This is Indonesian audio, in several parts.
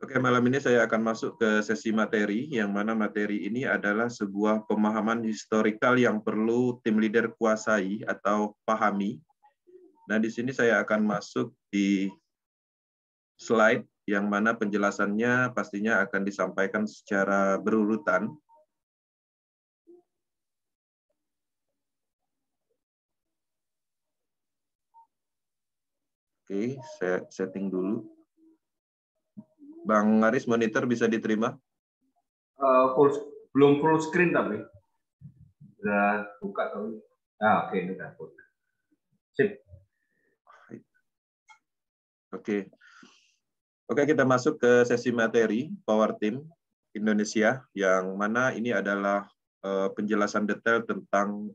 Oke, malam ini saya akan masuk ke sesi materi, yang mana materi ini adalah sebuah pemahaman historikal yang perlu tim leader kuasai atau pahami. Nah, di sini saya akan masuk di slide, yang mana penjelasannya pastinya akan disampaikan secara berurutan. Oke, saya setting dulu. Bang Aris, monitor bisa diterima? Belum full screen tapi udah buka tapi oke, ini udah full. Sip. Oke, kita masuk ke sesi materi Power Team Indonesia, yang mana ini adalah penjelasan detail tentang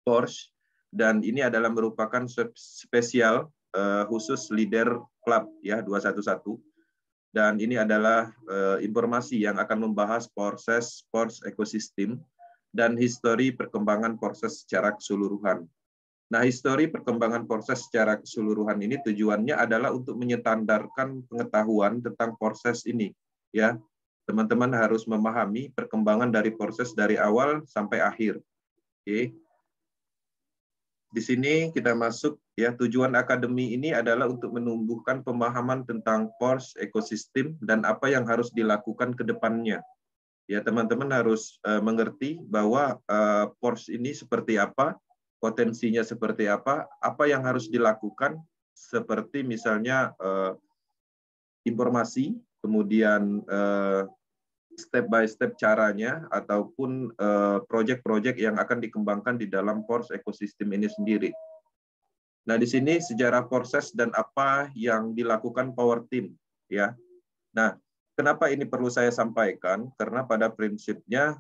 Porsche, dan ini adalah merupakan spesial khusus leader club ya 211. Dan ini adalah informasi yang akan membahas proses Porsche ekosistem dan histori perkembangan Porsche secara keseluruhan. Nah, histori perkembangan Porsche secara keseluruhan ini tujuannya adalah untuk menyetandarkan pengetahuan tentang proses ini. Ya, teman-teman harus memahami perkembangan dari proses dari awal sampai akhir. Oke. Di sini kita masuk ya, tujuan akademi ini adalah untuk menumbuhkan pemahaman tentang Porsche ekosistem dan apa yang harus dilakukan ke depannya. Ya, teman-teman harus mengerti bahwa Porsche ini seperti apa, potensinya seperti apa yang harus dilakukan, seperti misalnya informasi, kemudian step by step caranya, ataupun proyek-proyek yang akan dikembangkan di dalam Porsche ekosistem ini sendiri. Nah, di sini sejarah proses dan apa yang dilakukan Power Team, ya. Nah, kenapa ini perlu saya sampaikan? Karena pada prinsipnya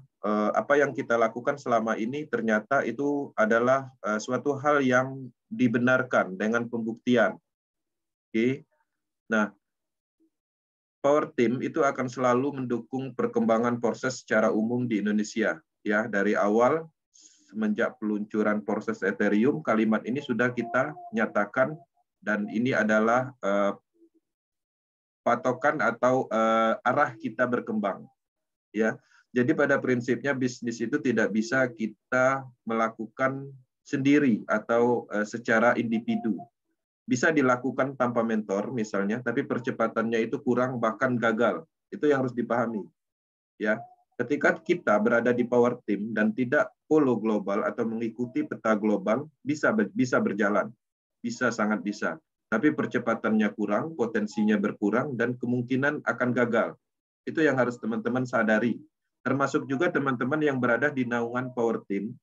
apa yang kita lakukan selama ini ternyata itu adalah suatu hal yang dibenarkan dengan pembuktian. Oke. Nah, Power Team itu akan selalu mendukung perkembangan proses secara umum di Indonesia. Ya, dari awal semenjak peluncuran proses Ethereum, kalimat ini sudah kita nyatakan, dan ini adalah patokan atau arah kita berkembang. Ya, jadi pada prinsipnya bisnis itu tidak bisa kita melakukan sendiri atau secara individu. Bisa dilakukan tanpa mentor misalnya, tapi percepatannya itu kurang bahkan gagal. Itu yang harus dipahami. Ya, ketika kita berada di Power Team dan tidak follow global atau mengikuti peta global, bisa berjalan, bisa, sangat bisa. Tapi percepatannya kurang, potensinya berkurang, dan kemungkinan akan gagal. Itu yang harus teman-teman sadari. Termasuk juga teman-teman yang berada di naungan Power Team,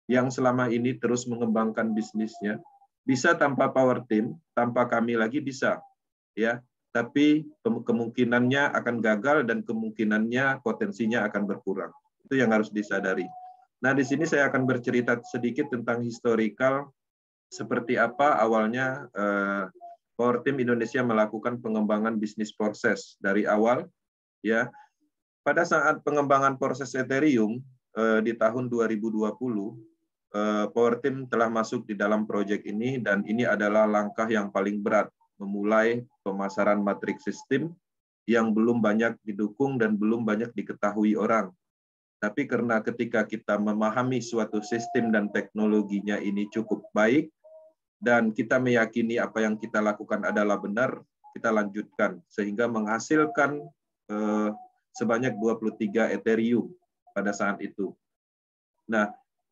yang selama ini terus mengembangkan bisnisnya. Bisa tanpa Power Team, tanpa kami lagi bisa, ya. Tapi kemungkinannya akan gagal dan kemungkinannya potensinya akan berkurang. Itu yang harus disadari. Nah, di sini saya akan bercerita sedikit tentang historical seperti apa awalnya Power Team Indonesia melakukan pengembangan bisnis proses dari awal, ya. Pada saat pengembangan proses Ethereum di tahun 2020, Power Team telah masuk di dalam proyek ini, dan ini adalah langkah yang paling berat, memulai pemasaran matriks sistem yang belum banyak didukung dan belum banyak diketahui orang. Tapi karena ketika kita memahami suatu sistem dan teknologinya ini cukup baik, dan kita meyakini apa yang kita lakukan adalah benar, kita lanjutkan, sehingga menghasilkan sebanyak 23 Ethereum pada saat itu. Nah,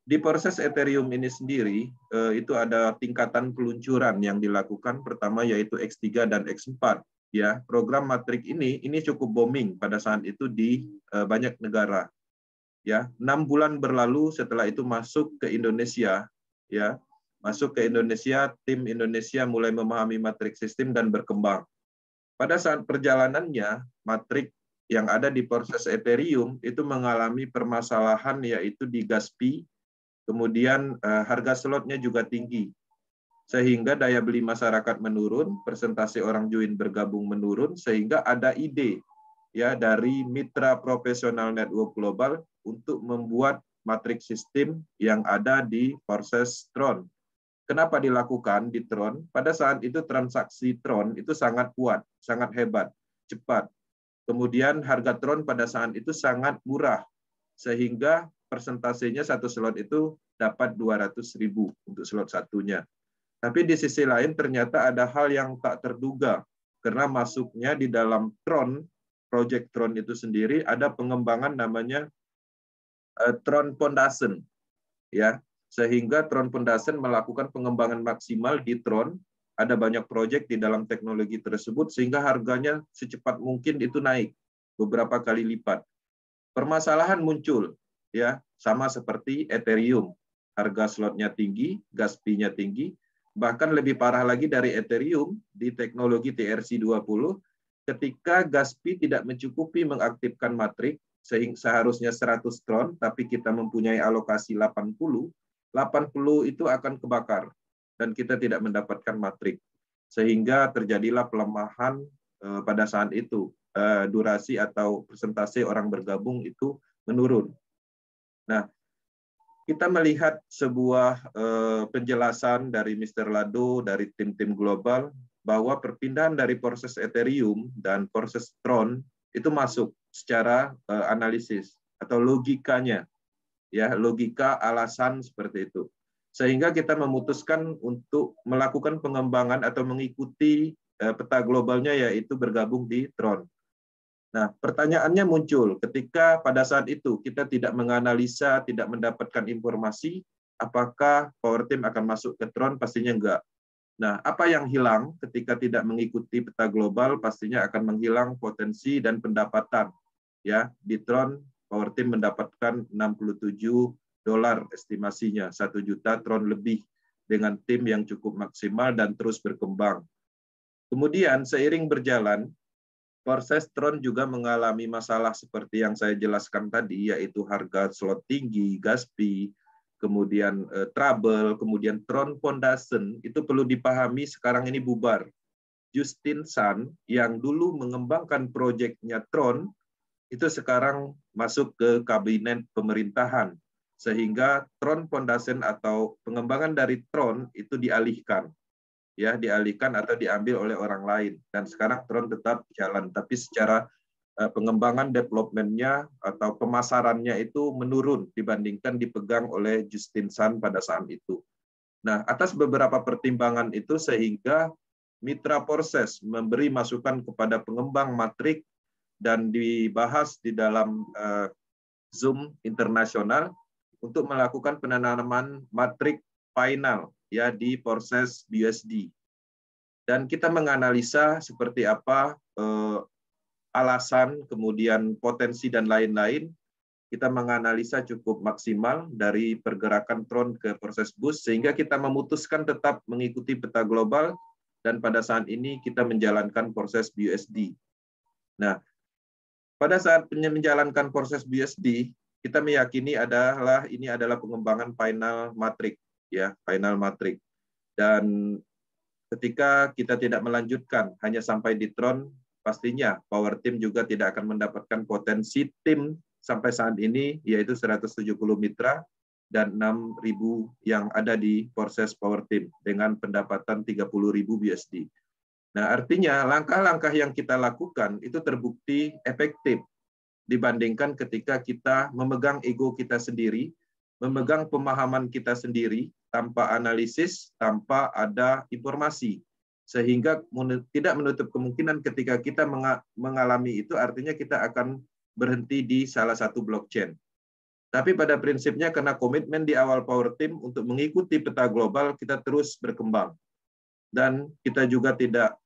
di proses Ethereum ini sendiri, itu ada tingkatan peluncuran yang dilakukan. Pertama yaitu X3 dan X4. Ya, program matrik ini cukup booming pada saat itu di banyak negara. Ya, 6 bulan berlalu setelah itu masuk ke Indonesia. Ya, masuk ke Indonesia, tim Indonesia mulai memahami matrik sistem dan berkembang. Pada saat perjalanannya, matrik yang ada di proses Ethereum itu mengalami permasalahan, yaitu di gas fee. Kemudian harga slotnya juga tinggi, sehingga daya beli masyarakat menurun, persentase orang join bergabung menurun, sehingga ada ide ya dari mitra profesional network global untuk membuat matriks sistem yang ada di proses Tron. Kenapa dilakukan di Tron? Pada saat itu transaksi Tron itu sangat kuat, sangat hebat. cepat. Kemudian harga Tron pada saat itu sangat murah, sehingga persentasenya satu slot itu dapat 200.000 untuk slot satunya. Tapi di sisi lain ternyata ada hal yang tak terduga, karena masuknya di dalam Tron, Project Tron itu sendiri ada pengembangan namanya Tron Foundation, ya, sehingga Tron Foundation melakukan pengembangan maksimal di Tron. Ada banyak proyek di dalam teknologi tersebut sehingga harganya secepat mungkin itu naik beberapa kali lipat. Permasalahan muncul, ya, sama seperti Ethereum, harga slotnya tinggi, gas fee-nya tinggi, bahkan lebih parah lagi dari Ethereum di teknologi TRC20, ketika gas fee tidak mencukupi mengaktifkan matrik, sehingga seharusnya 100 Tron, tapi kita mempunyai alokasi 80 itu akan kebakar dan kita tidak mendapatkan matrik, sehingga terjadilah pelemahan pada saat itu. Durasi atau persentase orang bergabung itu menurun. Nah, kita melihat sebuah penjelasan dari Mr. Lado dari tim-tim global bahwa perpindahan dari proses Ethereum dan proses Tron itu masuk secara analisis atau logikanya, ya, logika alasan seperti itu. Sehingga kita memutuskan untuk melakukan pengembangan atau mengikuti peta globalnya, yaitu bergabung di Tron. Nah, pertanyaannya muncul ketika pada saat itu kita tidak menganalisa, tidak mendapatkan informasi, apakah Power Team akan masuk ke Tron? Pastinya enggak. Nah, apa yang hilang ketika tidak mengikuti peta global? Pastinya akan menghilang potensi dan pendapatan. Ya, di Tron Power Team mendapatkan $67 estimasinya, 1 juta Tron lebih dengan tim yang cukup maksimal dan terus berkembang. Kemudian seiring berjalan, proses Tron juga mengalami masalah seperti yang saya jelaskan tadi, yaitu harga slot tinggi, gas fee, kemudian trouble, kemudian Tron Foundation, itu perlu dipahami sekarang ini bubar. Justin Sun yang dulu mengembangkan proyeknya Tron, itu sekarang masuk ke kabinet pemerintahan, sehingga Tron Foundation atau pengembangan dari Tron itu dialihkan. Ya, dialihkan atau diambil oleh orang lain, dan sekarang Tron tetap jalan, tapi secara pengembangan development-nya atau pemasarannya itu menurun dibandingkan dipegang oleh Justin Sun pada saat itu. Nah, atas beberapa pertimbangan itu sehingga mitra proses memberi masukan kepada pengembang matrik dan dibahas di dalam Zoom internasional untuk melakukan penanaman matrik final, ya, di proses BUSD. Dan kita menganalisa seperti apa alasan, kemudian potensi dan lain-lain. Kita menganalisa cukup maksimal dari pergerakan Tron ke proses boost, sehingga kita memutuskan tetap mengikuti peta global, dan pada saat ini kita menjalankan proses BUSD. Nah, pada saat menjalankan proses BUSD, kita meyakini ini adalah pengembangan final matrik, ya, final matrik. Dan ketika kita tidak melanjutkan hanya sampai di Tron, pastinya Power Team juga tidak akan mendapatkan potensi tim sampai saat ini, yaitu 170 mitra dan 6.000 yang ada di proses Power Team dengan pendapatan 30.000 BUSD. Nah, artinya langkah-langkah yang kita lakukan itu terbukti efektif dibandingkan ketika kita memegang ego kita sendiri, memegang pemahaman kita sendiri, tanpa analisis, tanpa ada informasi. Sehingga tidak menutup kemungkinan ketika kita mengalami itu, artinya kita akan berhenti di salah satu blockchain. Tapi pada prinsipnya karena komitmen di awal Power Team untuk mengikuti peta global, kita terus berkembang. Dan kita juga tidak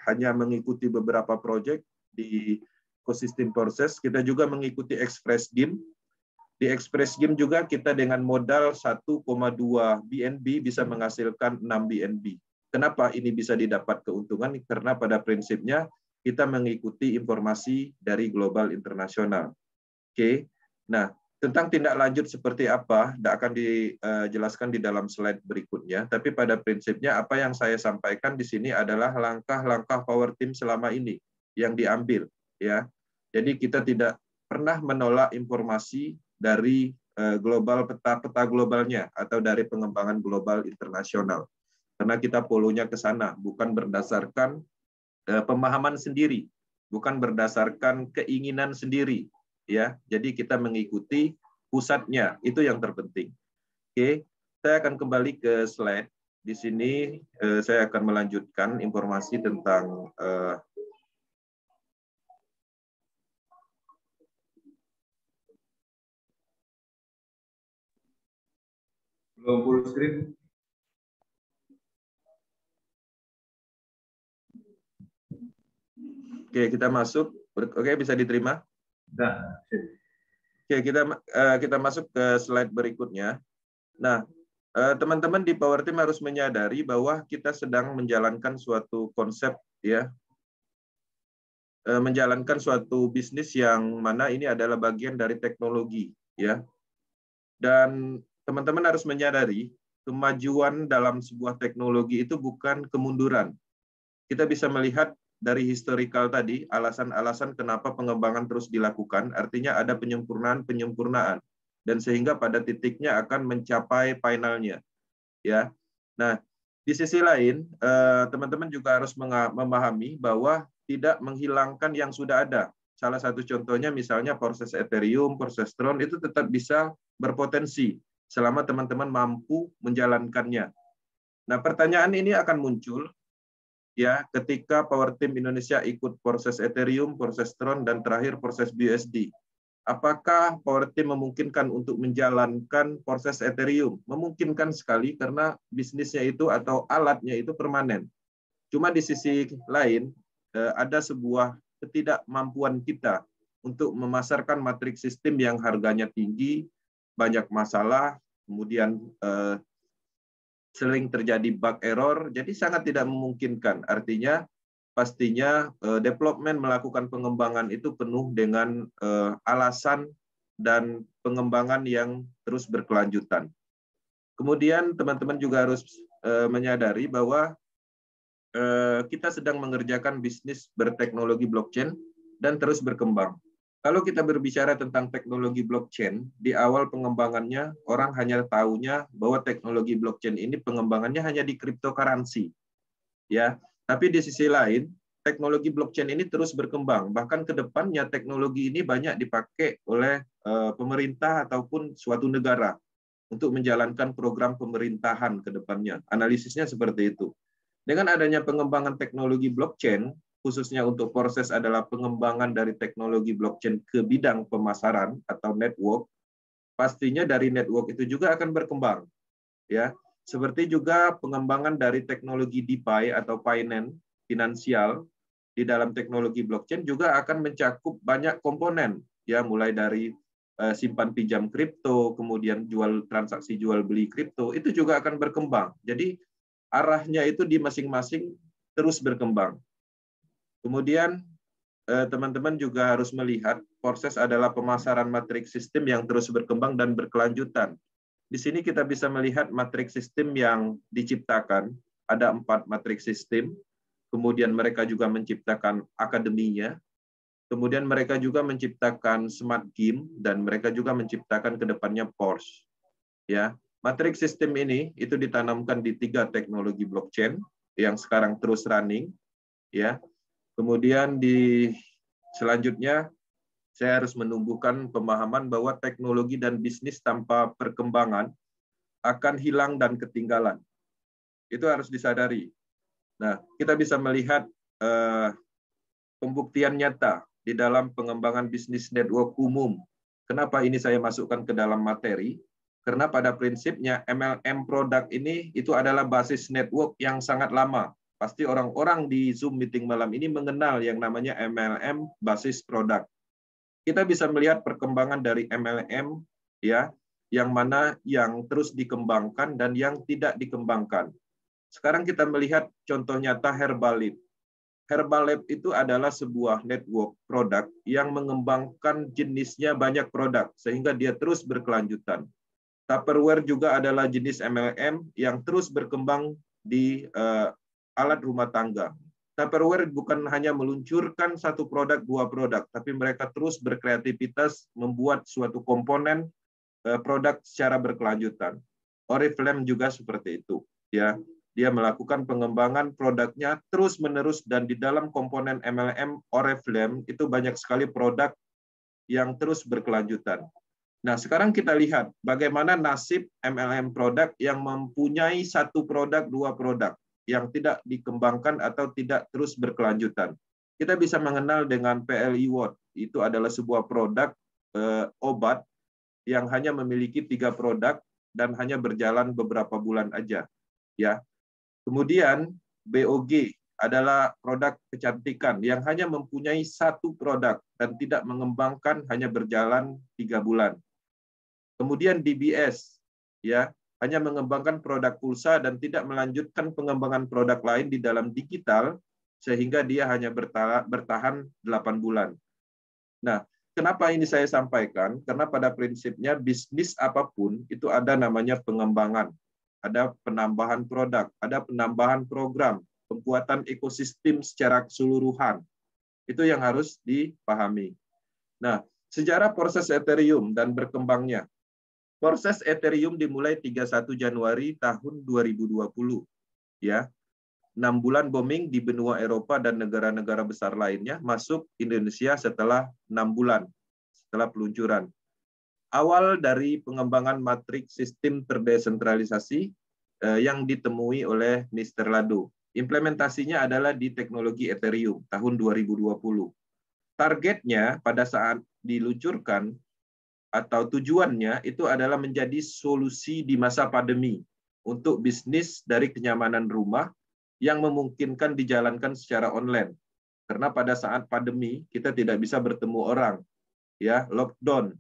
hanya mengikuti beberapa proyek di ekosistem proses, kita juga mengikuti Express Game. Di Express Game juga kita dengan modal 1,2 BNB bisa menghasilkan 6 BNB. Kenapa ini bisa didapat keuntungan? Karena pada prinsipnya kita mengikuti informasi dari global internasional. Oke. Nah, tentang tindak lanjut seperti apa, tidak akan dijelaskan di dalam slide berikutnya. Tapi pada prinsipnya apa yang saya sampaikan di sini adalah langkah-langkah Power Team selama ini yang diambil. Ya, jadi kita tidak pernah menolak informasi dari global peta globalnya atau dari pengembangan global internasional. Karena kita polonya ke sana, bukan berdasarkan pemahaman sendiri. bukan berdasarkan keinginan sendiri, ya. Jadi kita mengikuti pusatnya, itu yang terpenting. Oke, saya akan kembali ke slide. Di sini saya akan melanjutkan informasi tentang belum full screen. Oke, kita masuk. Oke, bisa diterima? Nah, Oke, kita masuk ke slide berikutnya. Nah, teman-teman di Power Team harus menyadari bahwa kita sedang menjalankan suatu konsep, ya, menjalankan suatu bisnis yang mana ini adalah bagian dari teknologi, ya. Dan teman-teman harus menyadari kemajuan dalam sebuah teknologi itu bukan kemunduran. Kita bisa melihat dari historical tadi, alasan-alasan kenapa pengembangan terus dilakukan, artinya ada penyempurnaan-penyempurnaan, dan sehingga pada titiknya akan mencapai finalnya. Ya, nah di sisi lain, teman-teman juga harus memahami bahwa tidak menghilangkan yang sudah ada. Salah satu contohnya misalnya proses Ethereum, proses Tron itu tetap bisa berpotensi selama teman-teman mampu menjalankannya. Nah, pertanyaan ini akan muncul, ya, ketika Power Team Indonesia ikut proses Ethereum, proses Tron, dan terakhir proses BUSD. Apakah Power Team memungkinkan untuk menjalankan proses Ethereum? Memungkinkan sekali karena bisnisnya itu atau alatnya itu permanen. Cuma di sisi lain ada sebuah ketidakmampuan kita untuk memasarkan matriks sistem yang harganya tinggi, banyak masalah, kemudian sering terjadi bug error, jadi sangat tidak memungkinkan. Artinya pastinya development melakukan pengembangan itu penuh dengan alasan dan pengembangan yang terus berkelanjutan. Kemudian teman-teman juga harus menyadari bahwa kita sedang mengerjakan bisnis berteknologi blockchain dan terus berkembang. Kalau kita berbicara tentang teknologi blockchain, di awal pengembangannya orang hanya tahunya bahwa teknologi blockchain ini pengembangannya hanya di cryptocurrency. Ya, tapi di sisi lain, teknologi blockchain ini terus berkembang. Bahkan ke depannya teknologi ini banyak dipakai oleh pemerintah ataupun suatu negara untuk menjalankan program pemerintahan ke depannya. Analisisnya seperti itu. Dengan adanya pengembangan teknologi blockchain, khususnya untuk proses adalah pengembangan dari teknologi blockchain ke bidang pemasaran atau network, pastinya dari network itu juga akan berkembang. Ya, seperti juga pengembangan dari teknologi DeFi atau finance finansial di dalam teknologi blockchain juga akan mencakup banyak komponen, ya, mulai dari simpan pinjam kripto, kemudian transaksi jual beli kripto, itu juga akan berkembang. Jadi arahnya itu di masing-masing terus berkembang. Kemudian teman-teman juga harus melihat proses adalah pemasaran matriks sistem yang terus berkembang dan berkelanjutan. Di sini kita bisa melihat matriks sistem yang diciptakan, ada 4 matriks sistem, kemudian mereka juga menciptakan akademinya, kemudian mereka juga menciptakan smart game, dan mereka juga menciptakan ke depannya Porsche. Ya, matriks sistem ini itu ditanamkan di 3 teknologi blockchain yang sekarang terus running, ya. Kemudian selanjutnya saya harus menumbuhkan pemahaman bahwa teknologi dan bisnis tanpa perkembangan akan hilang dan ketinggalan. Itu harus disadari. Nah, kita bisa melihat pembuktian nyata di dalam pengembangan bisnis network umum. Kenapa ini saya masukkan ke dalam materi? Karena pada prinsipnya MLM produk ini itu adalah basis network yang sangat lama. Pasti orang-orang di Zoom meeting malam ini mengenal yang namanya MLM basis produk. Kita bisa melihat perkembangan dari MLM, ya, yang mana yang terus dikembangkan dan yang tidak dikembangkan. Sekarang kita melihat contoh nyata Herbalife. Herbalife itu adalah sebuah network produk yang mengembangkan jenisnya banyak produk sehingga dia terus berkelanjutan. Tupperware juga adalah jenis MLM yang terus berkembang di alat rumah tangga. Tupperware bukan hanya meluncurkan satu produk, 2 produk, tapi mereka terus berkreativitas membuat suatu komponen produk secara berkelanjutan. Oriflame juga seperti itu, ya. dia melakukan pengembangan produknya terus-menerus, dan di dalam komponen MLM Oriflame itu banyak sekali produk yang terus berkelanjutan. Nah, sekarang kita lihat bagaimana nasib MLM produk yang mempunyai satu produk, dua produk yang tidak dikembangkan atau tidak terus berkelanjutan. Kita bisa mengenal dengan PLI Watt. Itu adalah sebuah produk obat yang hanya memiliki 3 produk dan hanya berjalan beberapa bulan aja. Ya. Kemudian BOG adalah produk kecantikan yang hanya mempunyai satu produk dan tidak mengembangkan, hanya berjalan 3 bulan. Kemudian DBS, ya, hanya mengembangkan produk pulsa dan tidak melanjutkan pengembangan produk lain di dalam digital, sehingga dia hanya bertahan 8 bulan. Nah, kenapa ini saya sampaikan? Karena pada prinsipnya bisnis apapun itu ada namanya pengembangan, ada penambahan produk, ada penambahan program, pembuatan ekosistem secara keseluruhan. Itu yang harus dipahami. Nah, sejarah proses Ethereum dan berkembangnya. Proses Ethereum dimulai 31 Januari tahun 2020. Ya. 6 bulan booming di benua Eropa dan negara-negara besar lainnya, masuk Indonesia setelah 6 bulan setelah peluncuran. Awal dari pengembangan matriks sistem terdesentralisasi yang ditemui oleh Mr. Lado. Implementasinya adalah di teknologi Ethereum tahun 2020. Targetnya pada saat diluncurkan atau tujuannya itu adalah menjadi solusi di masa pandemi untuk bisnis dari kenyamanan rumah yang memungkinkan dijalankan secara online. Karena pada saat pandemi kita tidak bisa bertemu orang, ya, lockdown.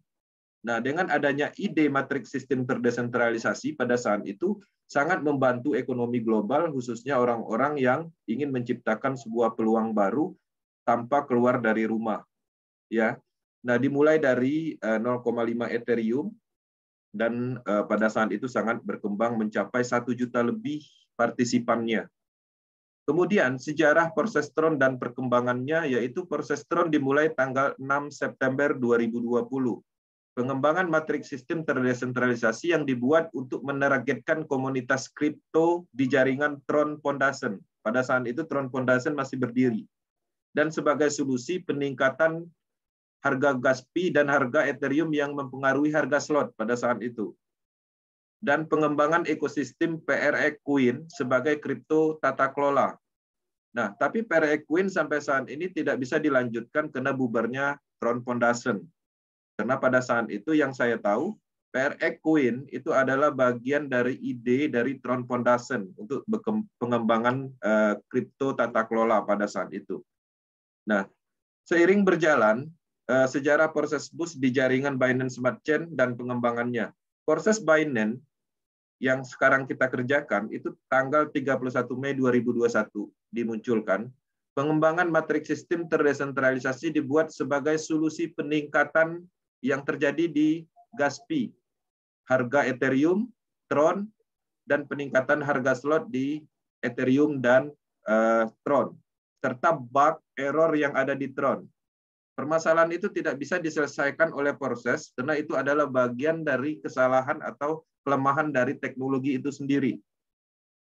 Nah, dengan adanya ide matriks sistem terdesentralisasi pada saat itu sangat membantu ekonomi global, khususnya orang-orang yang ingin menciptakan sebuah peluang baru tanpa keluar dari rumah, ya. Nah, dimulai dari 0,5 Ethereum dan pada saat itu sangat berkembang mencapai 1 juta lebih partisipannya. Kemudian sejarah Persestron dan perkembangannya, yaitu Persestron dimulai tanggal 6 September 2020. Pengembangan matriks sistem terdesentralisasi yang dibuat untuk menargetkan komunitas kripto di jaringan Tron Foundation. Pada saat itu Tron Foundation masih berdiri. Dan sebagai solusi peningkatan harga gas pi dan harga Ethereum yang mempengaruhi harga slot pada saat itu. Dan pengembangan ekosistem PRX Coin sebagai kripto tata kelola. Nah, tapi PRX Coin sampai saat ini tidak bisa dilanjutkan karena bubarnya Tron Foundation. Karena pada saat itu yang saya tahu, PRX Coin itu adalah bagian dari ide dari Tron Foundation untuk pengembangan kripto tata kelola pada saat itu. Nah, seiring berjalan, sejarah proses bus di jaringan Binance Smart Chain dan pengembangannya. Proses Binance yang sekarang kita kerjakan itu tanggal 31 Mei 2021 dimunculkan. Pengembangan matriks sistem terdesentralisasi dibuat sebagai solusi peningkatan yang terjadi di gas pi, harga Ethereum, Tron, dan peningkatan harga slot di Ethereum dan Tron, serta bug error yang ada di Tron. Permasalahan itu tidak bisa diselesaikan oleh proses karena itu adalah bagian dari kesalahan atau kelemahan dari teknologi itu sendiri.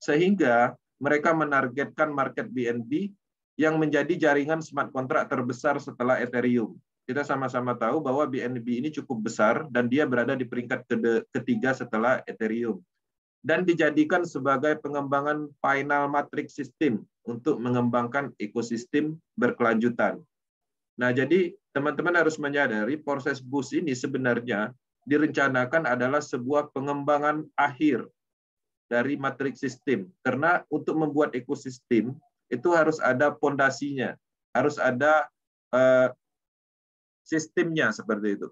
Sehingga mereka menargetkan market BNB yang menjadi jaringan smart contract terbesar setelah Ethereum. Kita sama-sama tahu bahwa BNB ini cukup besar dan dia berada di peringkat ketiga setelah Ethereum. Dan dijadikan sebagai pengembangan final matrix system untuk mengembangkan ekosistem berkelanjutan. Nah, jadi teman-teman harus menyadari proses BUS ini sebenarnya direncanakan adalah sebuah pengembangan akhir dari matriks sistem. Karena untuk membuat ekosistem itu harus ada pondasinya, harus ada sistemnya seperti itu.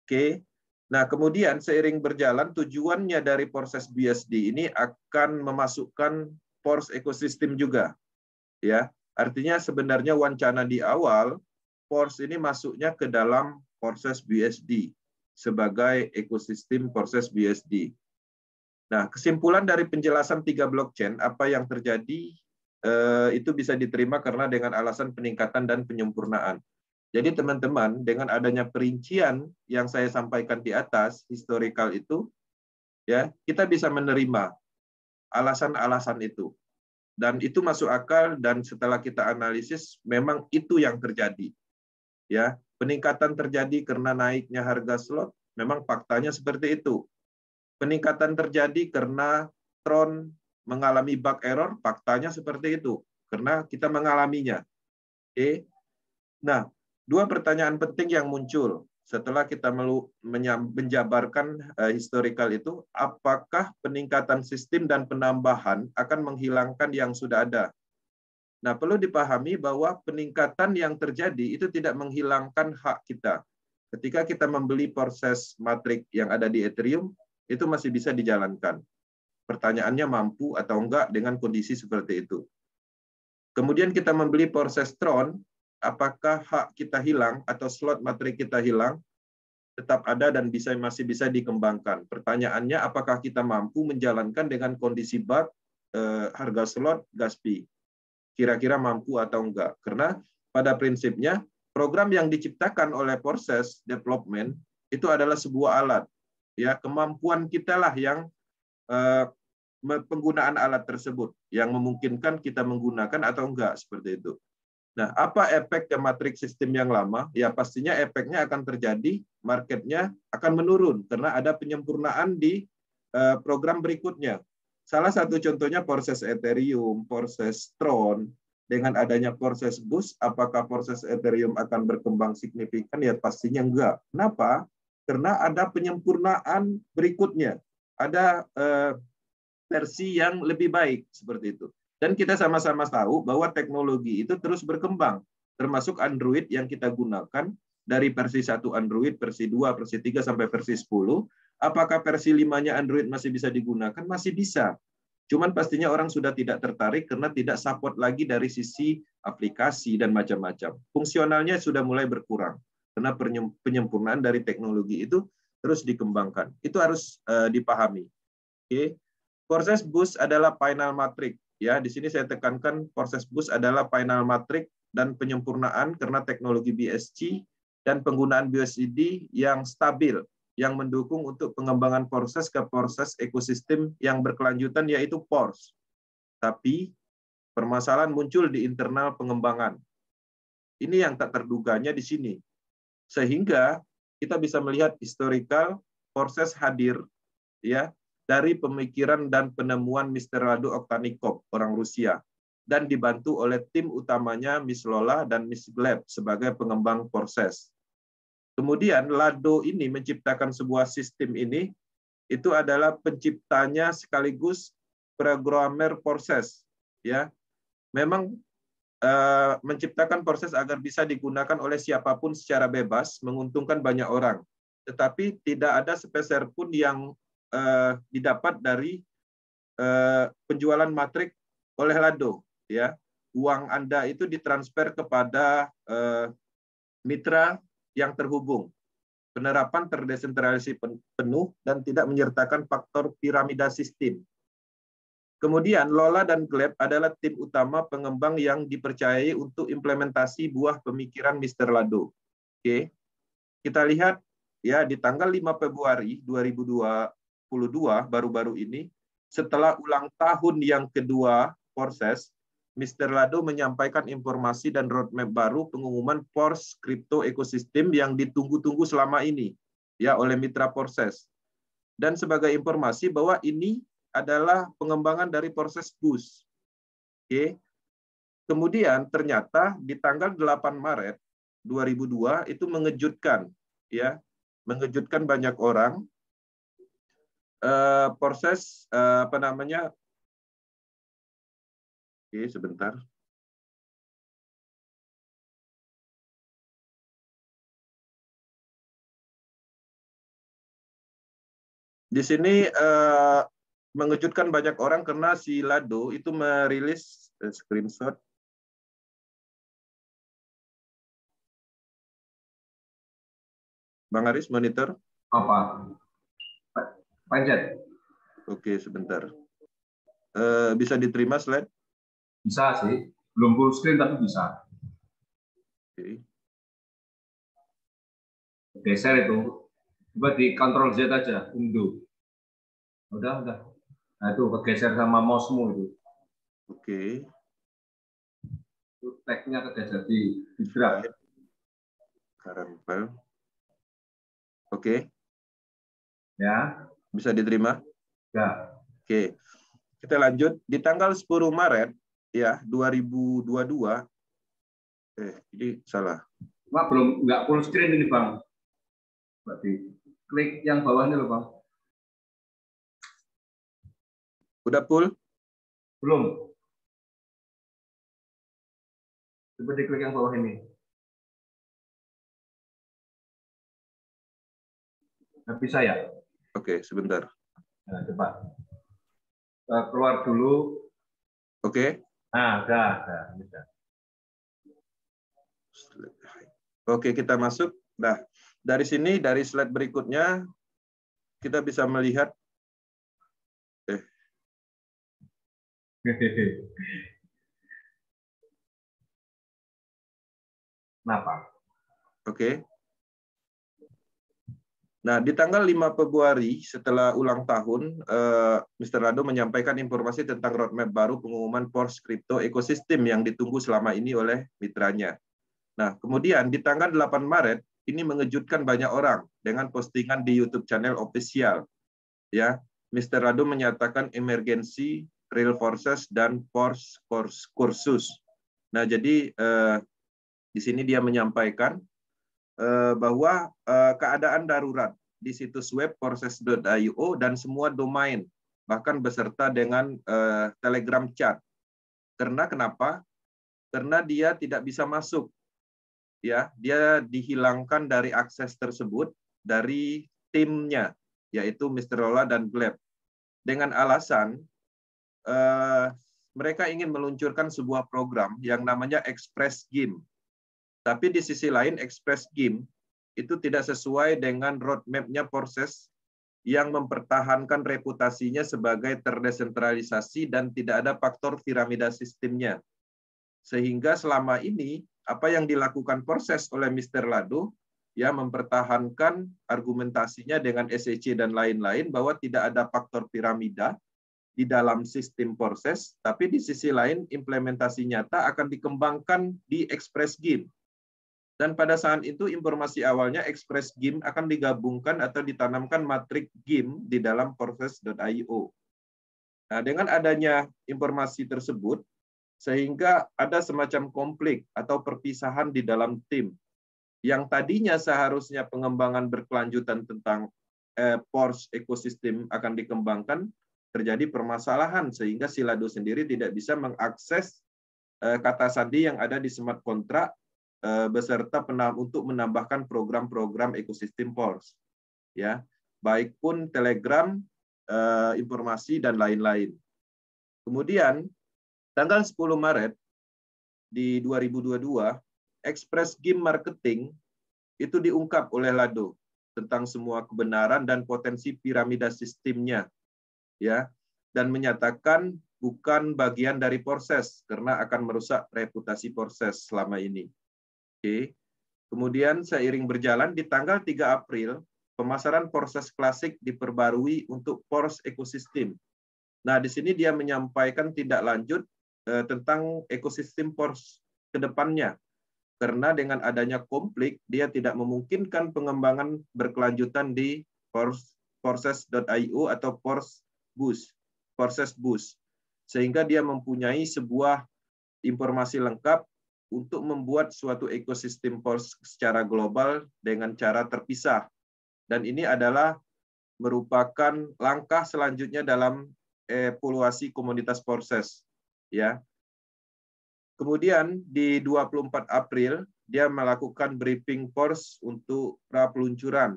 Oke. Nah, kemudian seiring berjalan tujuannya dari proses BSD ini akan memasukkan force ekosistem juga. Ya. Artinya sebenarnya wacana di awal, Force ini masuknya ke dalam proses BSD sebagai ekosistem proses BSD. Nah, kesimpulan dari penjelasan 3 blockchain, apa yang terjadi itu bisa diterima karena dengan alasan peningkatan dan penyempurnaan. Jadi teman-teman, dengan adanya perincian yang saya sampaikan di atas, historical itu, ya kita bisa menerima alasan-alasan itu. Dan itu masuk akal, dan setelah kita analisis memang itu yang terjadi. Ya, peningkatan terjadi karena naiknya harga slot, memang faktanya seperti itu. Peningkatan terjadi karena Tron mengalami bug error, faktanya seperti itu, karena kita mengalaminya. Oke. Nah, dua pertanyaan penting yang muncul setelah kita menjabarkan historical itu, apakah peningkatan sistem dan penambahan akan menghilangkan yang sudah ada? Nah, perlu dipahami bahwa peningkatan yang terjadi itu tidak menghilangkan hak kita. Ketika kita membeli proses matrik yang ada di Ethereum, itu masih bisa dijalankan. Pertanyaannya mampu atau enggak dengan kondisi seperti itu. Kemudian kita membeli proses Tron, apakah hak kita hilang atau slot matrik kita hilang? Tetap ada dan masih bisa dikembangkan. Pertanyaannya, apakah kita mampu menjalankan dengan kondisi bug harga slot gas fee? Kira-kira mampu atau enggak? Karena pada prinsipnya program yang diciptakan oleh proses development itu adalah sebuah alat. Ya, kemampuan kita lah yang penggunaan alat tersebut yang memungkinkan kita menggunakan atau enggak, seperti itu. Nah, apa efek ke matriks sistem yang lama? Ya, pastinya efeknya akan terjadi, marketnya akan menurun karena ada penyempurnaan di program berikutnya. Salah satu contohnya proses Ethereum, proses Tron. Dengan adanya proses Boost, apakah proses Ethereum akan berkembang signifikan? Ya, pastinya enggak. Kenapa? Karena ada penyempurnaan berikutnya. Ada versi yang lebih baik, seperti itu. Dan kita sama-sama tahu bahwa teknologi itu terus berkembang, termasuk Android yang kita gunakan dari versi 1 Android, versi 2, versi 3, sampai versi 10. Apakah versi 5-nya Android masih bisa digunakan? Masih bisa. Cuman pastinya orang sudah tidak tertarik karena tidak support lagi dari sisi aplikasi dan macam-macam. Fungsionalnya sudah mulai berkurang karena penyempurnaan dari teknologi itu terus dikembangkan. Itu harus dipahami. Oke. Proses Boost adalah final matrix. Ya, di sini saya tekankan proses Boost adalah final matrix dan penyempurnaan karena teknologi BSC dan penggunaan BUSD yang stabil, yang mendukung untuk pengembangan proses ke proses ekosistem yang berkelanjutan, yaitu PORS. Tapi permasalahan muncul di internal pengembangan. Ini yang tak terduganya di sini. Sehingga kita bisa melihat historical proses hadir ya dari pemikiran dan penemuan Mr. Lado Oktanikov, orang Rusia, dan dibantu oleh tim utamanya Miss Lola dan Miss Gleb sebagai pengembang proses. Kemudian Lado ini menciptakan sebuah sistem ini, itu adalah penciptanya sekaligus programmer proses. Ya, memang menciptakan proses agar bisa digunakan oleh siapapun secara bebas, menguntungkan banyak orang. Tetapi tidak ada sepeser pun yang didapat dari penjualan matrik oleh Lado. Ya, uang Anda itu ditransfer kepada mitra yang terhubung. Penerapan terdesentralisasi penuh dan tidak menyertakan faktor piramida sistem. Kemudian Lola dan Gleb adalah tim utama pengembang yang dipercayai untuk implementasi buah pemikiran Mr. Lado. Oke. Kita lihat ya di tanggal 5 Februari 2022 baru-baru ini, setelah ulang tahun yang kedua proses, Mr. Lado menyampaikan informasi dan roadmap baru pengumuman PORS crypto ekosistem yang ditunggu-tunggu selama ini ya oleh mitra proses. Dan sebagai informasi bahwa ini adalah pengembangan dari proses Boost. Oke. Kemudian ternyata di tanggal 8 Maret 2002 itu mengejutkan ya, mengejutkan banyak orang. Proses apa namanya? Oke, sebentar. Di sini mengejutkan banyak orang karena si Lado itu merilis screenshot. Bang Aris, monitor. Apa? Panjat. Oke, sebentar. Bisa diterima slide? Bisa sih. Belum full screen tapi bisa. Oke. Geser itu. Coba di Ctrl Z aja, undo. Udah. Nah, itu kegeser sama mouse-mu itu. Oke. Itu tag-nya kegeser di drag. Current file. Oke. Ya. Bisa diterima? Ya. Oke. Kita lanjut. Di tanggal 10 Maret ya 2022. Ini salah. Wah, nggak full screen ini, Bang. Berarti klik yang bawahnya loh, Bang. Udah full? Belum. Coba diklik yang bawah ini. Nggak bisa ya? Oke, sebentar. Nah, coba. Keluar dulu. Oke. Nah, udah. Oke, kita masuk. Nah, dari sini, dari slide berikutnya, kita bisa melihat. Kenapa? Oke. Nah, di tanggal 5 Februari, setelah ulang tahun, Mr. Lado menyampaikan informasi tentang roadmap baru pengumuman Porsche Crypto Ecosystem yang ditunggu selama ini oleh mitranya. Nah, kemudian di tanggal 8 Maret, ini mengejutkan banyak orang dengan postingan di YouTube channel official. Ya, Mr. Lado menyatakan emergency, real forces, dan Porsche kursus. Nah, jadi di sini dia menyampaikan bahwa keadaan darurat di situs web Porsche.io dan semua domain, bahkan beserta dengan Telegram chat. Karena kenapa? Karena dia tidak bisa masuk. Ya, dia dihilangkan dari akses tersebut dari timnya, yaitu Mr. Lola dan Gleb. Dengan alasan mereka ingin meluncurkan sebuah program yang namanya Express Game. Tapi di sisi lain, Express Game itu tidak sesuai dengan roadmap-nya Porsche yang mempertahankan reputasinya sebagai terdesentralisasi dan tidak ada faktor piramida sistemnya. Sehingga selama ini, apa yang dilakukan Porsche oleh Mr. Lado, ya mempertahankan argumentasinya dengan SEC dan lain-lain bahwa tidak ada faktor piramida di dalam sistem Porsche, tapi di sisi lain implementasi nyata akan dikembangkan di Express Game. Dan pada saat itu informasi awalnya Express Game akan digabungkan atau ditanamkan matrik game di dalam Porsche.io. Nah, dengan adanya informasi tersebut, sehingga ada semacam konflik atau perpisahan di dalam tim. Yang tadinya seharusnya pengembangan berkelanjutan tentang Porsche ekosistem akan dikembangkan, terjadi permasalahan sehingga si Lado sendiri tidak bisa mengakses kata sandi yang ada di smart contract beserta untuk menambahkan program-program ekosistem Porsche, ya, baik pun Telegram, informasi dan lain-lain. Kemudian tanggal 10 Maret di 2022, Express Game Marketing itu diungkap oleh Lado tentang semua kebenaran dan potensi piramida sistemnya, ya, dan menyatakan bukan bagian dari Porsche karena akan merusak reputasi Porsche selama ini. Oke. Kemudian seiring berjalan di tanggal 3 April, pemasaran Porsche Classic diperbarui untuk Porsche Ecosystem. Nah, di sini dia menyampaikan tindak lanjut tentang ekosistem Porsche ke depannya. Karena dengan adanya konflik, dia tidak memungkinkan pengembangan berkelanjutan di Porsche.io atau Porsche Boost. Sehingga dia mempunyai sebuah informasi lengkap untuk membuat suatu ekosistem Porsche secara global dengan cara terpisah. Dan ini adalah merupakan langkah selanjutnya dalam evaluasi komunitas Porsche, ya. Kemudian di 24 April dia melakukan briefing Porsche untuk pra peluncuran,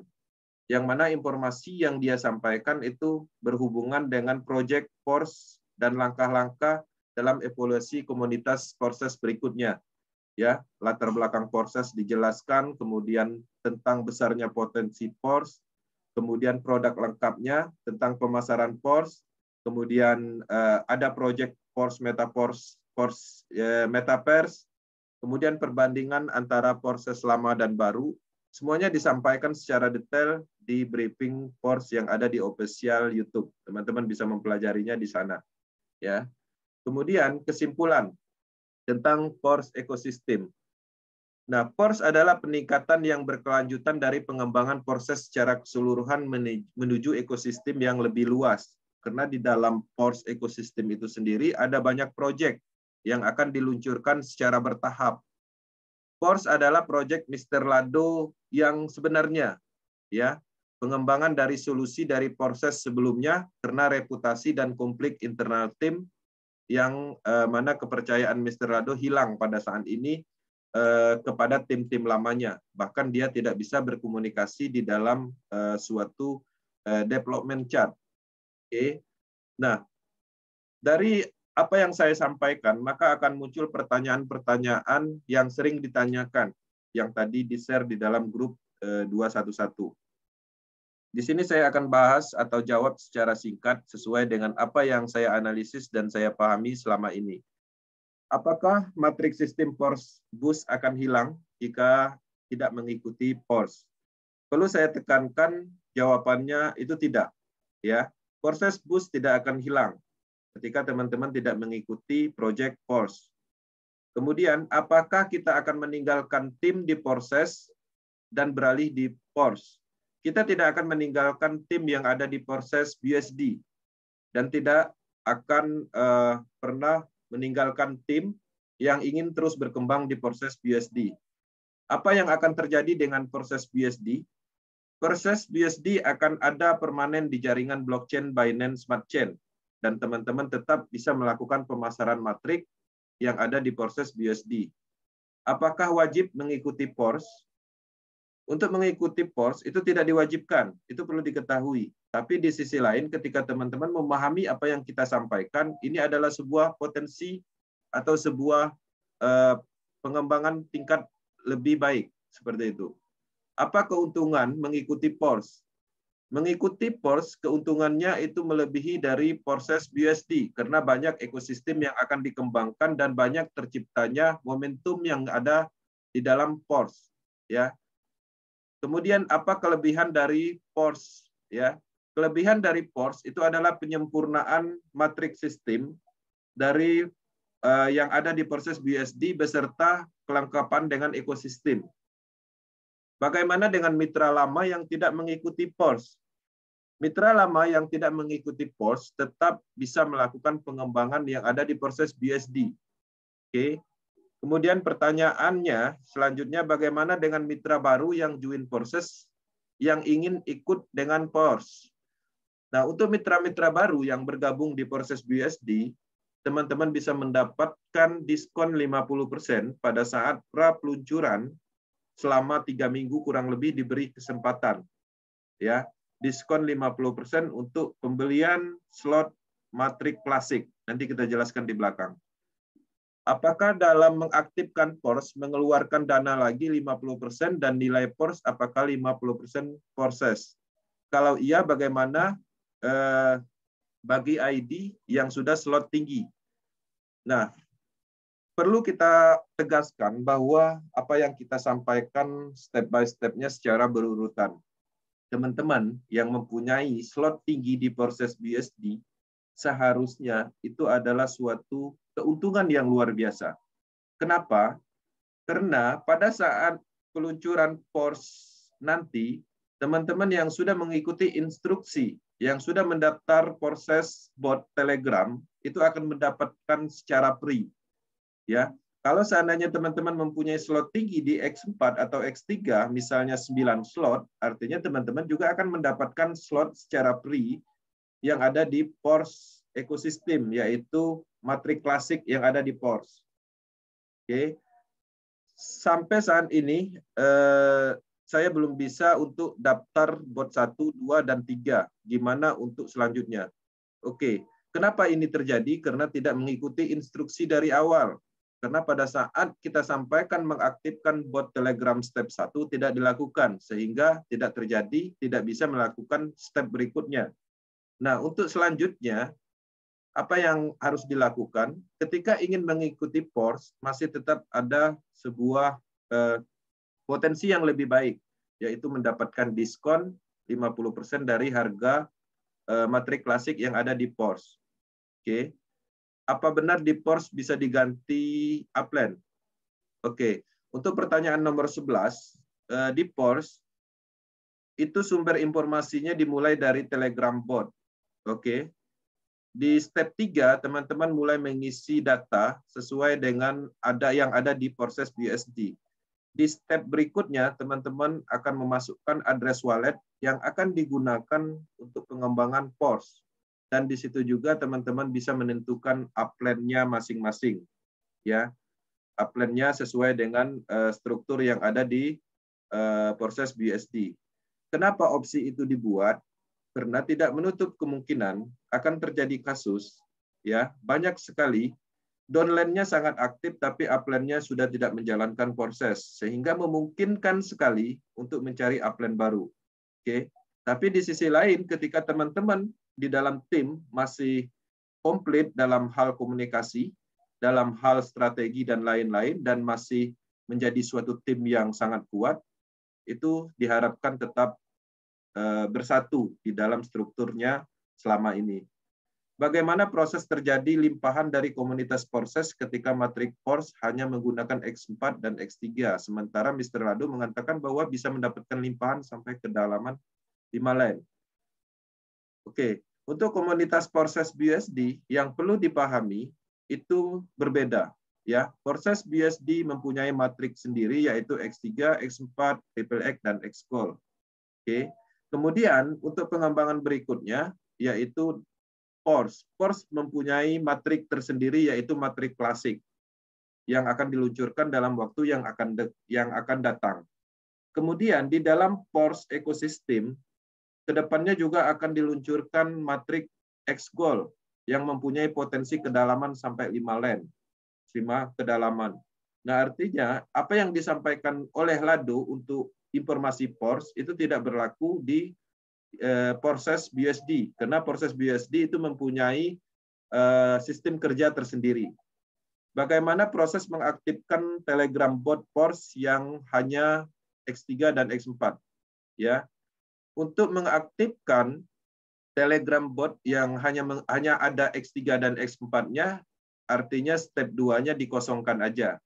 yang mana informasi yang dia sampaikan itu berhubungan dengan proyek Porsche dan langkah-langkah dalam evaluasi komunitas Porsche berikutnya. Ya, latar belakang Porsche dijelaskan, kemudian tentang besarnya potensi Porsche, kemudian produk lengkapnya, tentang pemasaran Porsche, kemudian ada proyek Porsche Metaverse, kemudian perbandingan antara Porsche lama dan baru, semuanya disampaikan secara detail di briefing PORS yang ada di official YouTube. Teman-teman bisa mempelajarinya di sana. Ya. Kemudian kesimpulan tentang PORS ekosistem. Nah, PORS adalah peningkatan yang berkelanjutan dari pengembangan proses secara keseluruhan menuju ekosistem yang lebih luas. Karena di dalam PORS ekosistem itu sendiri ada banyak proyek yang akan diluncurkan secara bertahap. PORS adalah proyek Mr. Lado yang sebenarnya, ya, pengembangan dari solusi dari proses sebelumnya karena reputasi dan konflik internal tim yang mana kepercayaan Mr. Lado hilang pada saat ini kepada tim-tim lamanya. Bahkan dia tidak bisa berkomunikasi di dalam suatu development chart. Oke. Nah, dari apa yang saya sampaikan, maka akan muncul pertanyaan-pertanyaan yang sering ditanyakan, yang tadi di-share di dalam grup 211. Di sini saya akan bahas atau jawab secara singkat sesuai dengan apa yang saya analisis dan saya pahami selama ini. Apakah matriks sistem PORS bus akan hilang jika tidak mengikuti PORS? Perlu saya tekankan jawabannya itu tidak. Ya, proses bus tidak akan hilang ketika teman-teman tidak mengikuti project PORS. Kemudian, apakah kita akan meninggalkan tim di proses dan beralih di PORS? Kita tidak akan meninggalkan tim yang ada di proses BUSD dan tidak akan pernah meninggalkan tim yang ingin terus berkembang di proses BUSD. Apa yang akan terjadi dengan proses BUSD? Proses BUSD akan ada permanen di jaringan blockchain Binance Smart Chain, dan teman-teman tetap bisa melakukan pemasaran matrik yang ada di proses BUSD. Apakah wajib mengikuti PORS? Untuk mengikuti PORS itu tidak diwajibkan, itu perlu diketahui. Tapi di sisi lain, ketika teman-teman memahami apa yang kita sampaikan, ini adalah sebuah potensi atau sebuah pengembangan tingkat lebih baik, seperti itu. Apa keuntungan mengikuti PORS? Mengikuti PORS, keuntungannya itu melebihi dari proses BUSD, karena banyak ekosistem yang akan dikembangkan dan banyak terciptanya momentum yang ada di dalam PORS. Ya. Kemudian apa kelebihan dari PORS? Ya, kelebihan dari PORS itu adalah penyempurnaan matriks sistem dari yang ada di proses BUSD beserta kelengkapan dengan ekosistem. Bagaimana dengan mitra lama yang tidak mengikuti PORS? Mitra lama yang tidak mengikuti PORS tetap bisa melakukan pengembangan yang ada di proses BUSD. Oke. Kemudian pertanyaannya selanjutnya, bagaimana dengan mitra baru yang join proses yang ingin ikut dengan PORS? Nah, untuk mitra-mitra baru yang bergabung di proses BUSD, teman-teman bisa mendapatkan diskon 50% pada saat pra-peluncuran selama 3 minggu kurang lebih diberi kesempatan. Ya, diskon 50% untuk pembelian slot matrik klasik. Nanti kita jelaskan di belakang. Apakah dalam mengaktifkan PORS mengeluarkan dana lagi 50% dan nilai PORS apakah 50% proses? Kalau iya, bagaimana bagi ID yang sudah slot tinggi? Nah, perlu kita tegaskan bahwa apa yang kita sampaikan step by step-nya secara berurutan. Teman-teman yang mempunyai slot tinggi di proses BUSD, seharusnya itu adalah suatu keuntungan yang luar biasa. Kenapa? Karena pada saat peluncuran PORS nanti, teman-teman yang sudah mengikuti instruksi, yang sudah mendaftar proses bot Telegram, itu akan mendapatkan secara free. Ya, kalau seandainya teman-teman mempunyai slot tinggi di X4 atau X3, misalnya 9 slot, artinya teman-teman juga akan mendapatkan slot secara free yang ada di PORS ekosistem, yaitu matrik klasik yang ada di PORS. Oke. Sampai saat ini, saya belum bisa untuk daftar bot 1, 2, dan 3. Gimana untuk selanjutnya? Oke. Kenapa ini terjadi? Karena tidak mengikuti instruksi dari awal. Karena pada saat kita sampaikan mengaktifkan bot Telegram step 1 tidak dilakukan, sehingga tidak terjadi, tidak bisa melakukan step berikutnya. Nah, untuk selanjutnya, apa yang harus dilakukan? Ketika ingin mengikuti PORS, masih tetap ada sebuah potensi yang lebih baik, yaitu mendapatkan diskon 50% dari harga matrik klasik yang ada di PORS. Oke. Apa benar di PORS bisa diganti upland? Oke. Untuk pertanyaan nomor 11, di PORS itu sumber informasinya dimulai dari Telegram bot. Oke. Di step 3, teman-teman mulai mengisi data sesuai dengan yang ada di proses BUSD. Di step berikutnya, teman-teman akan memasukkan address wallet yang akan digunakan untuk pengembangan PORS. Dan di situ juga teman-teman bisa menentukan upland-nya masing-masing. Ya, upland-nya sesuai dengan struktur yang ada di proses BUSD. Kenapa opsi itu dibuat? Karena tidak menutup kemungkinan akan terjadi kasus, ya banyak sekali downline-nya sangat aktif tapi upland-nya sudah tidak menjalankan proses, sehingga memungkinkan sekali untuk mencari upland baru. Oke, tapi di sisi lain ketika teman-teman di dalam tim masih komplit dalam hal komunikasi, dalam hal strategi dan lain-lain, dan masih menjadi suatu tim yang sangat kuat, itu diharapkan tetap bersatu di dalam strukturnya selama ini. Bagaimana proses terjadi limpahan dari komunitas proses ketika matrik PORS hanya menggunakan X4 dan X3, sementara Mr. Lado mengatakan bahwa bisa mendapatkan limpahan sampai kedalaman 5 len. Oke, untuk komunitas proses BUSD yang perlu dipahami itu berbeda. Ya, proses BUSD mempunyai matrik sendiri yaitu X3, X4, XXX, dan XCOL. Oke. Kemudian untuk pengembangan berikutnya yaitu PORS. PORS mempunyai matrik tersendiri yaitu matrik klasik yang akan diluncurkan dalam waktu yang akan datang. Kemudian di dalam PORS ekosistem kedepannya juga akan diluncurkan matrik XGOL yang mempunyai potensi kedalaman sampai 5 len. 5 kedalaman. Nah, artinya apa yang disampaikan oleh Lado untuk informasi PORS itu tidak berlaku di proses BUSD, karena proses BUSD itu mempunyai sistem kerja tersendiri. Bagaimana proses mengaktifkan Telegram bot PORS yang hanya X3 dan X4? Ya, untuk mengaktifkan Telegram bot yang hanya ada X3 dan X4-nya, artinya step 2-nya dikosongkan aja.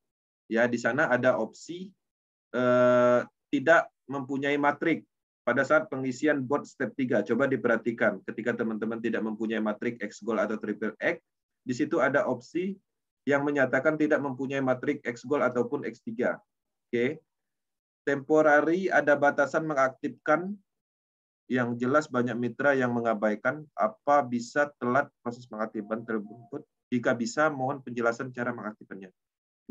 Ya, di sana ada opsi tidak mempunyai matrik pada saat pengisian bot step 3. Coba diperhatikan ketika teman-teman tidak mempunyai matrik XGOL atau XXX, di situ ada opsi yang menyatakan tidak mempunyai matrik XGOL ataupun X3. Oke. Temporary ada batasan mengaktifkan, yang jelas banyak mitra yang mengabaikan apa bisa telat proses pengaktifan tersebut. Jika bisa, mohon penjelasan cara mengaktifkannya.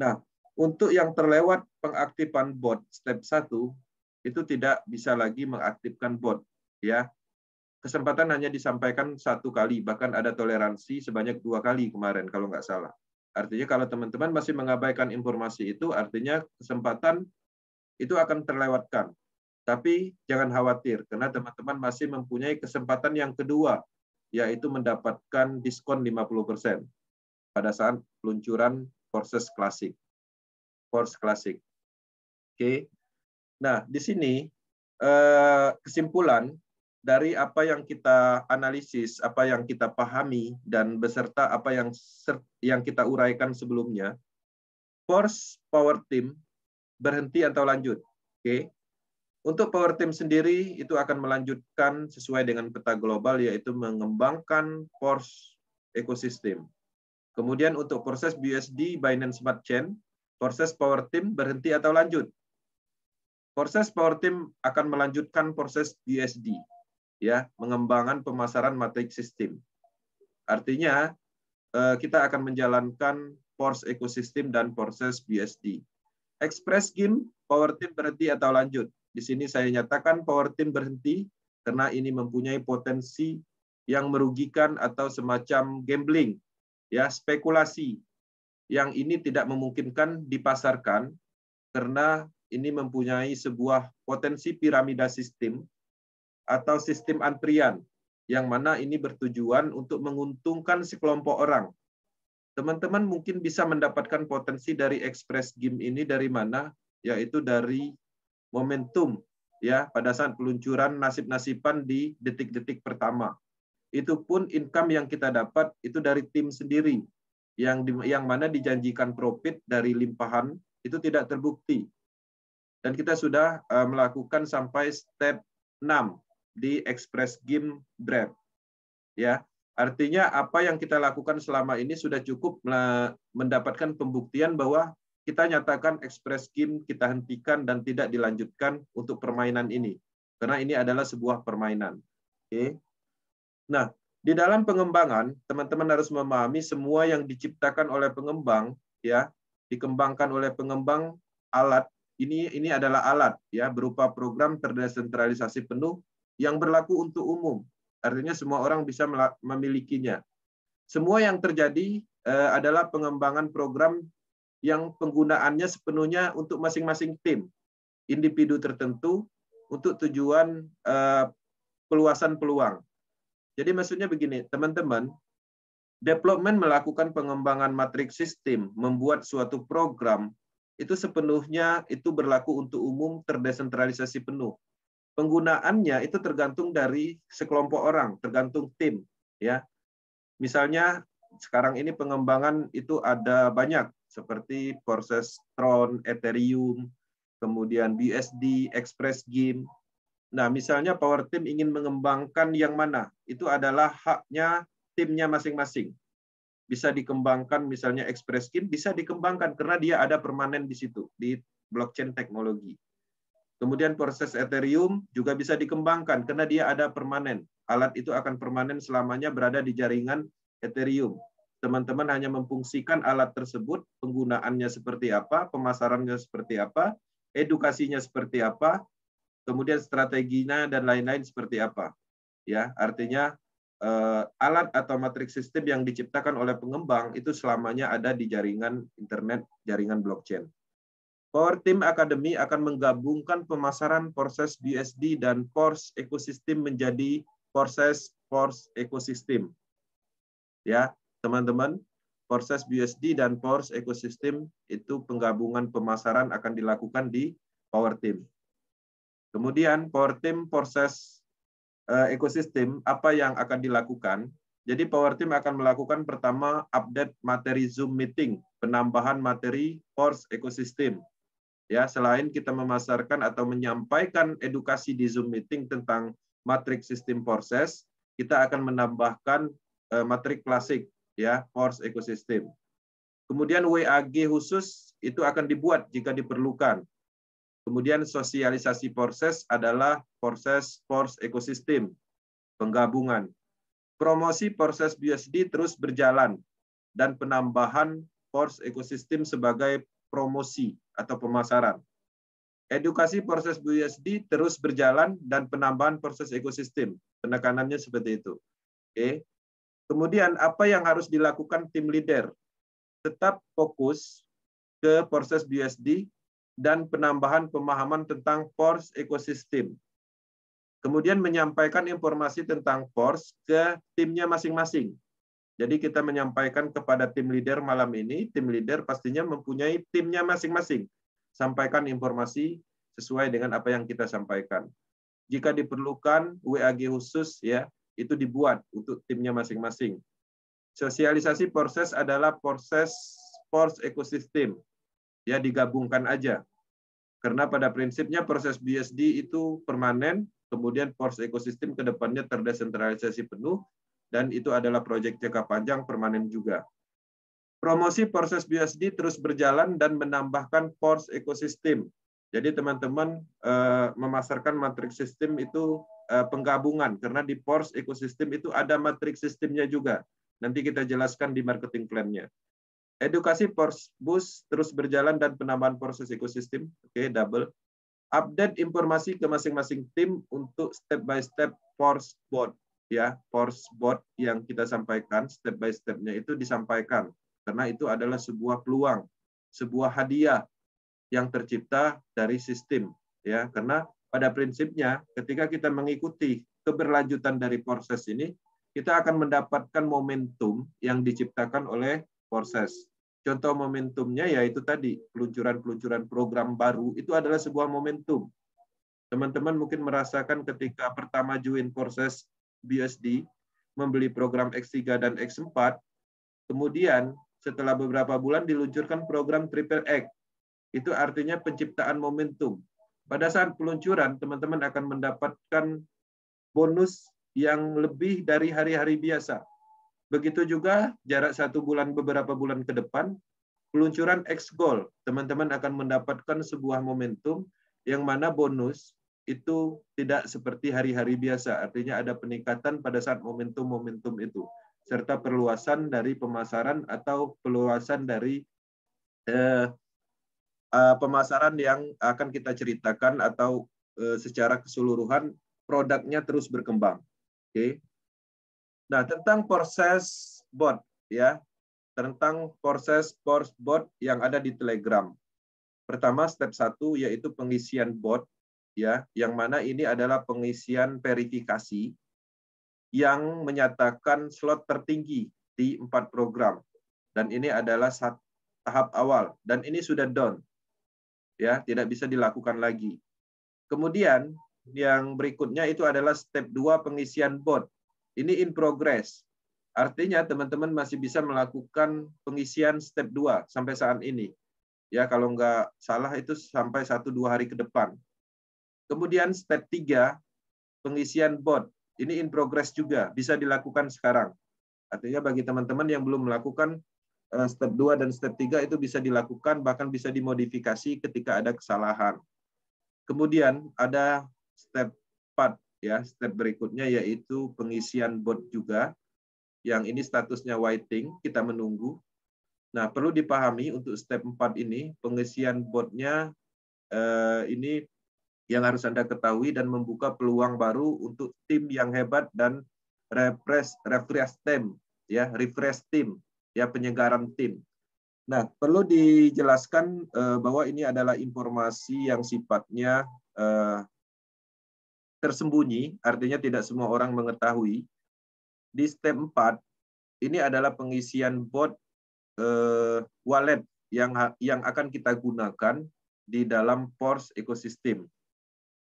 Nah, untuk yang terlewat pengaktifan bot step 1 itu tidak bisa lagi mengaktifkan bot, ya. Kesempatan hanya disampaikan 1 kali, bahkan ada toleransi sebanyak 2 kali kemarin kalau nggak salah. Artinya kalau teman-teman masih mengabaikan informasi itu, artinya kesempatan itu akan terlewatkan. Tapi jangan khawatir, karena teman-teman masih mempunyai kesempatan yang kedua, yaitu mendapatkan diskon 50% pada saat peluncuran PORS klasik. Oke. Nah, di sini kesimpulan dari apa yang kita analisis, apa yang kita pahami, dan beserta apa yang kita uraikan sebelumnya, PORS Power Team berhenti atau lanjut. Oke. Untuk Power Team sendiri itu akan melanjutkan sesuai dengan peta global, yaitu mengembangkan PORS ekosistem. Kemudian untuk proses BUSD Binance Smart Chain, proses Power Team berhenti atau lanjut. Proses Power Team akan melanjutkan proses BUSD, ya, mengembangkan pemasaran matrik sistem. Artinya kita akan menjalankan PORS ekosistem dan proses BUSD. Express Game Power Team berhenti atau lanjut. Di sini saya nyatakan Power Team berhenti karena ini mempunyai potensi yang merugikan atau semacam gambling, ya, spekulasi. Yang ini tidak memungkinkan dipasarkan karena ini mempunyai sebuah potensi piramida sistem atau sistem antrian yang mana ini bertujuan untuk menguntungkan sekelompok orang. Teman-teman mungkin bisa mendapatkan potensi dari Express Game ini dari mana? Yaitu dari momentum ya pada saat peluncuran nasib-nasiban di detik-detik pertama. Itu pun income yang kita dapat itu dari tim sendiri, yang mana dijanjikan profit dari limpahan itu tidak terbukti. Dan kita sudah melakukan sampai step 6 di Express Game Draft. Ya, artinya apa yang kita lakukan selama ini sudah cukup mendapatkan pembuktian bahwa kita nyatakan Express Game kita hentikan dan tidak dilanjutkan untuk permainan ini. Karena ini adalah sebuah permainan. Oke. Nah, di dalam pengembangan, teman-teman harus memahami semua yang diciptakan oleh pengembang, ya, dikembangkan oleh pengembang alat, ini adalah alat, ya, berupa program terdesentralisasi penuh yang berlaku untuk umum. Artinya semua orang bisa memilikinya. Semua yang terjadi adalah pengembangan program yang penggunaannya sepenuhnya untuk masing-masing tim, individu tertentu, untuk tujuan peluasan peluang. Jadi maksudnya begini, teman-teman, development melakukan pengembangan matriks sistem, membuat suatu program, itu sepenuhnya itu berlaku untuk umum, terdesentralisasi penuh. Penggunaannya itu tergantung dari sekelompok orang, tergantung tim, ya. Misalnya sekarang ini pengembangan itu ada banyak seperti proses Tron, Ethereum, kemudian BUSD, Express Game. Nah, misalnya Power Team ingin mengembangkan yang mana? Itu adalah haknya timnya masing-masing. Bisa dikembangkan misalnya Express Game, bisa dikembangkan karena dia ada permanen di situ, di blockchain teknologi. Kemudian proses Ethereum juga bisa dikembangkan karena dia ada permanen. Alat itu akan permanen selamanya berada di jaringan Ethereum. Teman-teman hanya memfungsikan alat tersebut, penggunaannya seperti apa, pemasarannya seperti apa, edukasinya seperti apa, kemudian strateginya dan lain-lain seperti apa. Ya, artinya alat atau matriks sistem yang diciptakan oleh pengembang itu selamanya ada di jaringan internet, jaringan blockchain. Power Team Academy akan menggabungkan pemasaran proses BUSD dan Force ekosistem menjadi proses Force ekosistem. Ya, teman-teman, proses BUSD dan Force ekosistem itu penggabungan pemasaran akan dilakukan di Power Team. Kemudian Power Team proses ekosistem apa yang akan dilakukan? Jadi Power Team akan melakukan pertama update materi Zoom meeting, penambahan materi Force ekosistem. Ya, selain kita memasarkan atau menyampaikan edukasi di Zoom meeting tentang matriks sistem proses, kita akan menambahkan matrik klasik, ya, Force ekosistem. Kemudian WAG khusus itu akan dibuat jika diperlukan. Kemudian sosialisasi proses adalah proses Force ekosistem, penggabungan. Promosi proses BUSD terus berjalan dan penambahan Force ekosistem sebagai promosi atau pemasaran. Edukasi proses BUSD terus berjalan dan penambahan proses ekosistem. Penekanannya seperti itu. Oke. Kemudian apa yang harus dilakukan tim leader? Tetap fokus ke proses BUSD dan penambahan pemahaman tentang Force ekosistem. Kemudian menyampaikan informasi tentang Force ke timnya masing-masing. Jadi kita menyampaikan kepada tim leader malam ini, tim leader pastinya mempunyai timnya masing-masing. Sampaikan informasi sesuai dengan apa yang kita sampaikan. Jika diperlukan WAG khusus, ya, itu dibuat untuk timnya masing-masing. Sosialisasi proses adalah proses Force ekosistem. Ya, digabungkan aja. Karena pada prinsipnya proses BUSD itu permanen, kemudian Force ekosistem ke depannya terdesentralisasi penuh, dan itu adalah proyek jangka panjang permanen juga. Promosi proses BUSD terus berjalan dan menambahkan Force ekosistem. Jadi teman-teman memasarkan matriks sistem itu penggabungan, karena di Force ekosistem itu ada matriks sistemnya juga. Nanti kita jelaskan di marketing plan-nya. Edukasi Force Boost terus berjalan dan penambahan proses ekosistem. Oke, double. Update informasi ke masing-masing tim untuk step by step Force Board. Ya, Force Board yang kita sampaikan, step by step-nya itu disampaikan. Karena itu adalah sebuah peluang, sebuah hadiah yang tercipta dari sistem. Ya, karena pada prinsipnya ketika kita mengikuti keberlanjutan dari proses ini, kita akan mendapatkan momentum yang diciptakan oleh proses. Contoh momentumnya yaitu tadi peluncuran program baru itu adalah sebuah momentum. Teman-teman mungkin merasakan ketika pertama join proses BUSD, membeli program X3 dan X4, kemudian setelah beberapa bulan diluncurkan program Triple X. Itu artinya penciptaan momentum. Pada saat peluncuran, teman-teman akan mendapatkan bonus yang lebih dari hari-hari biasa. Begitu juga jarak 1 bulan, beberapa bulan ke depan, peluncuran X Gold, teman-teman akan mendapatkan sebuah momentum yang mana bonus itu tidak seperti hari-hari biasa. Artinya ada peningkatan pada saat momentum-momentum itu. Serta perluasan dari pemasaran atau perluasan dari pemasaran yang akan kita ceritakan atau secara keseluruhan produknya terus berkembang. Oke. Nah, tentang proses bot ya, tentang proses bot yang ada di Telegram. Pertama, step 1 yaitu pengisian bot ya, yang mana ini adalah pengisian verifikasi yang menyatakan slot tertinggi di 4 program. Dan ini adalah tahap awal dan ini sudah down. Ya, tidak bisa dilakukan lagi. Kemudian yang berikutnya itu adalah step 2 pengisian bot. Ini in progress. Artinya teman-teman masih bisa melakukan pengisian step 2 sampai saat ini. Ya, kalau nggak salah itu sampai 1-2 hari ke depan. Kemudian step 3 pengisian bot. Ini in progress juga, bisa dilakukan sekarang. Artinya bagi teman-teman yang belum melakukan step 2 dan step 3 itu bisa dilakukan, bahkan bisa dimodifikasi ketika ada kesalahan. Kemudian ada step 4 ya, step berikutnya yaitu pengisian bot juga. Yang ini statusnya waiting, kita menunggu. Nah, perlu dipahami untuk step 4 ini pengisian botnya ini yang harus Anda ketahui dan membuka peluang baru untuk tim yang hebat dan refresh team ya, refresh tim ya, penyegaran tim. Nah, perlu dijelaskan bahwa ini adalah informasi yang sifatnya tersembunyi, artinya tidak semua orang mengetahui. Di step 4, ini adalah pengisian bot wallet yang akan kita gunakan di dalam Pors ekosistem.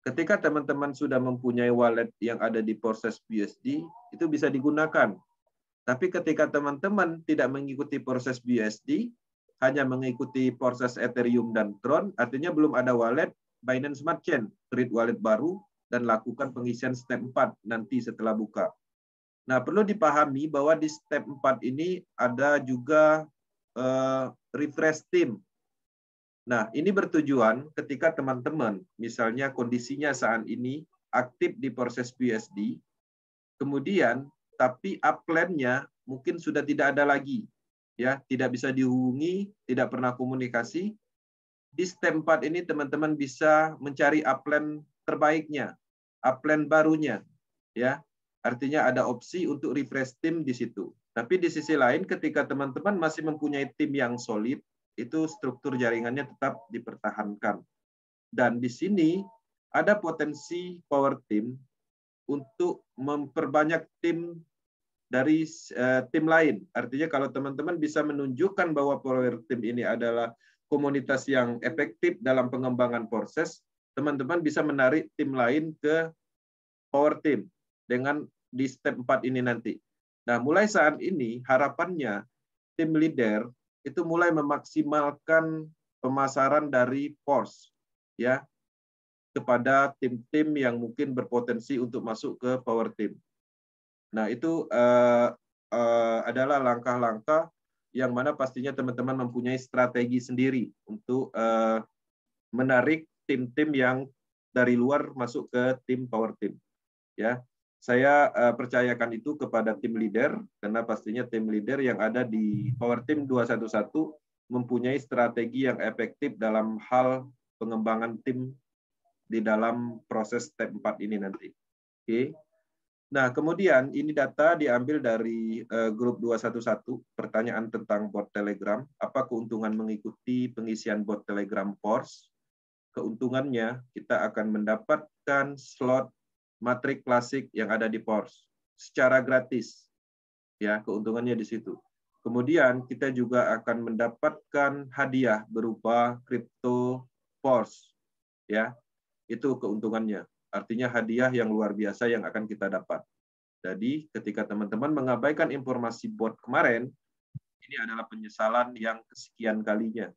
Ketika teman-teman sudah mempunyai wallet yang ada di proses BUSD, itu bisa digunakan. Tapi ketika teman-teman tidak mengikuti proses BUSD, hanya mengikuti proses Ethereum dan Tron, artinya belum ada wallet, Binance Smart Chain, create wallet baru, dan lakukan pengisian step 4 nanti setelah buka. Nah, perlu dipahami bahwa di step 4 ini ada juga refresh team. Nah, ini bertujuan ketika teman-teman, misalnya kondisinya saat ini aktif di proses BUSD, kemudian tapi upline-nya mungkin sudah tidak ada lagi, ya, tidak bisa dihubungi, tidak pernah komunikasi. Di step 4 ini teman-teman bisa mencari upline terbaiknya, upline barunya, ya. Artinya ada opsi untuk refresh tim di situ. Tapi di sisi lain, ketika teman-teman masih mempunyai tim yang solid, itu struktur jaringannya tetap dipertahankan. Dan di sini ada potensi power team untuk memperbanyak tim dari tim lain. Artinya kalau teman-teman bisa menunjukkan bahwa power team ini adalah komunitas yang efektif dalam pengembangan proses, teman-teman bisa menarik tim lain ke power team dengan di step 4 ini nanti. Nah, mulai saat ini harapannya tim leader itu mulai memaksimalkan pemasaran dari Pors ya kepada tim-tim yang mungkin berpotensi untuk masuk ke power team. Nah, itu adalah langkah-langkah yang mana pastinya teman-teman mempunyai strategi sendiri untuk menarik tim-tim yang dari luar masuk ke tim power team. Ya, saya percayakan itu kepada tim leader karena pastinya tim leader yang ada di Power Team 211 mempunyai strategi yang efektif dalam hal pengembangan tim di dalam proses step 4 ini nanti. Oke. Nah, kemudian ini data diambil dari grup 211, pertanyaan tentang bot Telegram, apa keuntungan mengikuti pengisian bot Telegram Pors? Keuntungannya kita akan mendapatkan slot matrik klasik yang ada di Pors secara gratis. Ya, keuntungannya di situ. Kemudian kita juga akan mendapatkan hadiah berupa kripto Pors. Ya. Itu keuntungannya. Artinya hadiah yang luar biasa yang akan kita dapat. Jadi ketika teman-teman mengabaikan informasi bot kemarin, ini adalah penyesalan yang kesekian kalinya.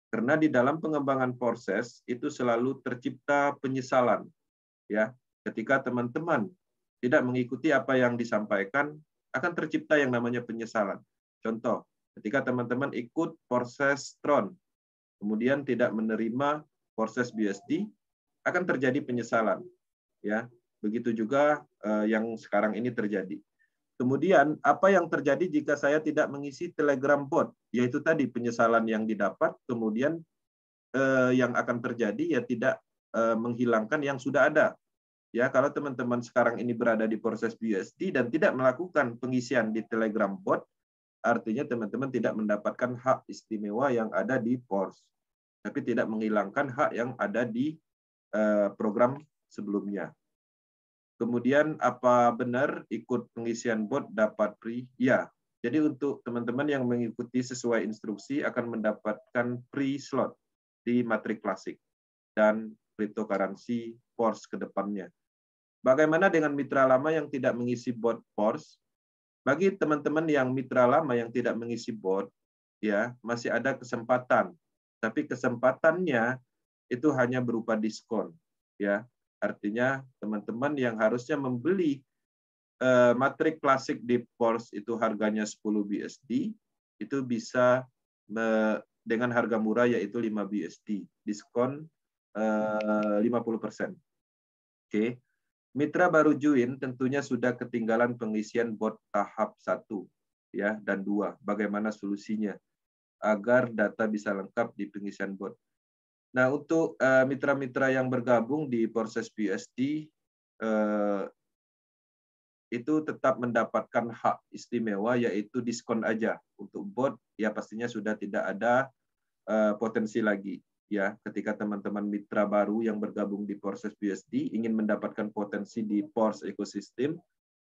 Karena di dalam pengembangan proses itu selalu tercipta penyesalan. Ya, ketika teman-teman tidak mengikuti apa yang disampaikan, akan tercipta yang namanya penyesalan. Contoh, ketika teman-teman ikut proses Tron, kemudian tidak menerima proses BSD, akan terjadi penyesalan. Ya, begitu juga yang sekarang ini terjadi. Kemudian, apa yang terjadi jika saya tidak mengisi Telegram bot? Yaitu tadi penyesalan yang didapat, kemudian yang akan terjadi ya tidak menghilangkan yang sudah ada. Ya, kalau teman-teman sekarang ini berada di proses BUSD dan tidak melakukan pengisian di Telegram bot, artinya teman-teman tidak mendapatkan hak istimewa yang ada di PORS, tapi tidak menghilangkan hak yang ada di program sebelumnya. Kemudian apa benar ikut pengisian bot dapat free? Ya. Jadi untuk teman-teman yang mengikuti sesuai instruksi akan mendapatkan free slot di Matrix Classic dan cryptocurrency PORS ke depannya. Bagaimana dengan mitra lama yang tidak mengisi bot PORS? Bagi teman-teman yang mitra lama yang tidak mengisi bot, ya masih ada kesempatan. Tapi kesempatannya itu hanya berupa diskon, ya. Artinya teman-teman yang harusnya membeli Matrix Classic di PORS itu harganya 10 BSD, itu bisa dengan harga murah yaitu 5 BSD, diskon 50%. Oke. Mitra baru join tentunya sudah ketinggalan pengisian bot tahap 1 ya dan 2. Bagaimana solusinya agar data bisa lengkap di pengisian bot? Nah, untuk mitra-mitra yang bergabung di proses BUSD itu tetap mendapatkan hak istimewa yaitu diskon aja. Untuk bot ya pastinya sudah tidak ada potensi lagi. Ya, ketika teman-teman mitra baru yang bergabung di proses BUSD ingin mendapatkan potensi di PORS ekosistem,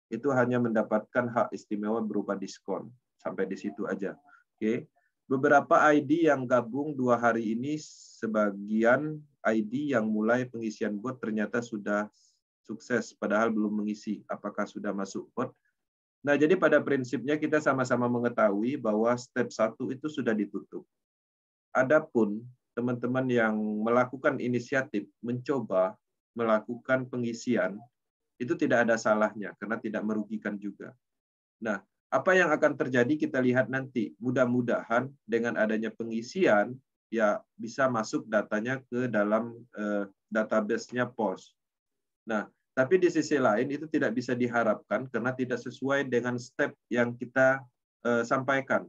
itu hanya mendapatkan hak istimewa berupa diskon. Sampai di situ aja. Oke. Beberapa ID yang gabung 2 hari ini, sebagian ID yang mulai pengisian bot ternyata sudah sukses, padahal belum mengisi. Apakah sudah masuk bot? Nah, jadi pada prinsipnya kita sama-sama mengetahui bahwa step 1 itu sudah ditutup. Adapun teman-teman yang melakukan inisiatif, mencoba melakukan pengisian, itu tidak ada salahnya, karena tidak merugikan juga. Nah, apa yang akan terjadi kita lihat nanti. Mudah-mudahan dengan adanya pengisian, ya bisa masuk datanya ke dalam database-nya POS. Nah, tapi di sisi lain itu tidak bisa diharapkan karena tidak sesuai dengan step yang kita sampaikan.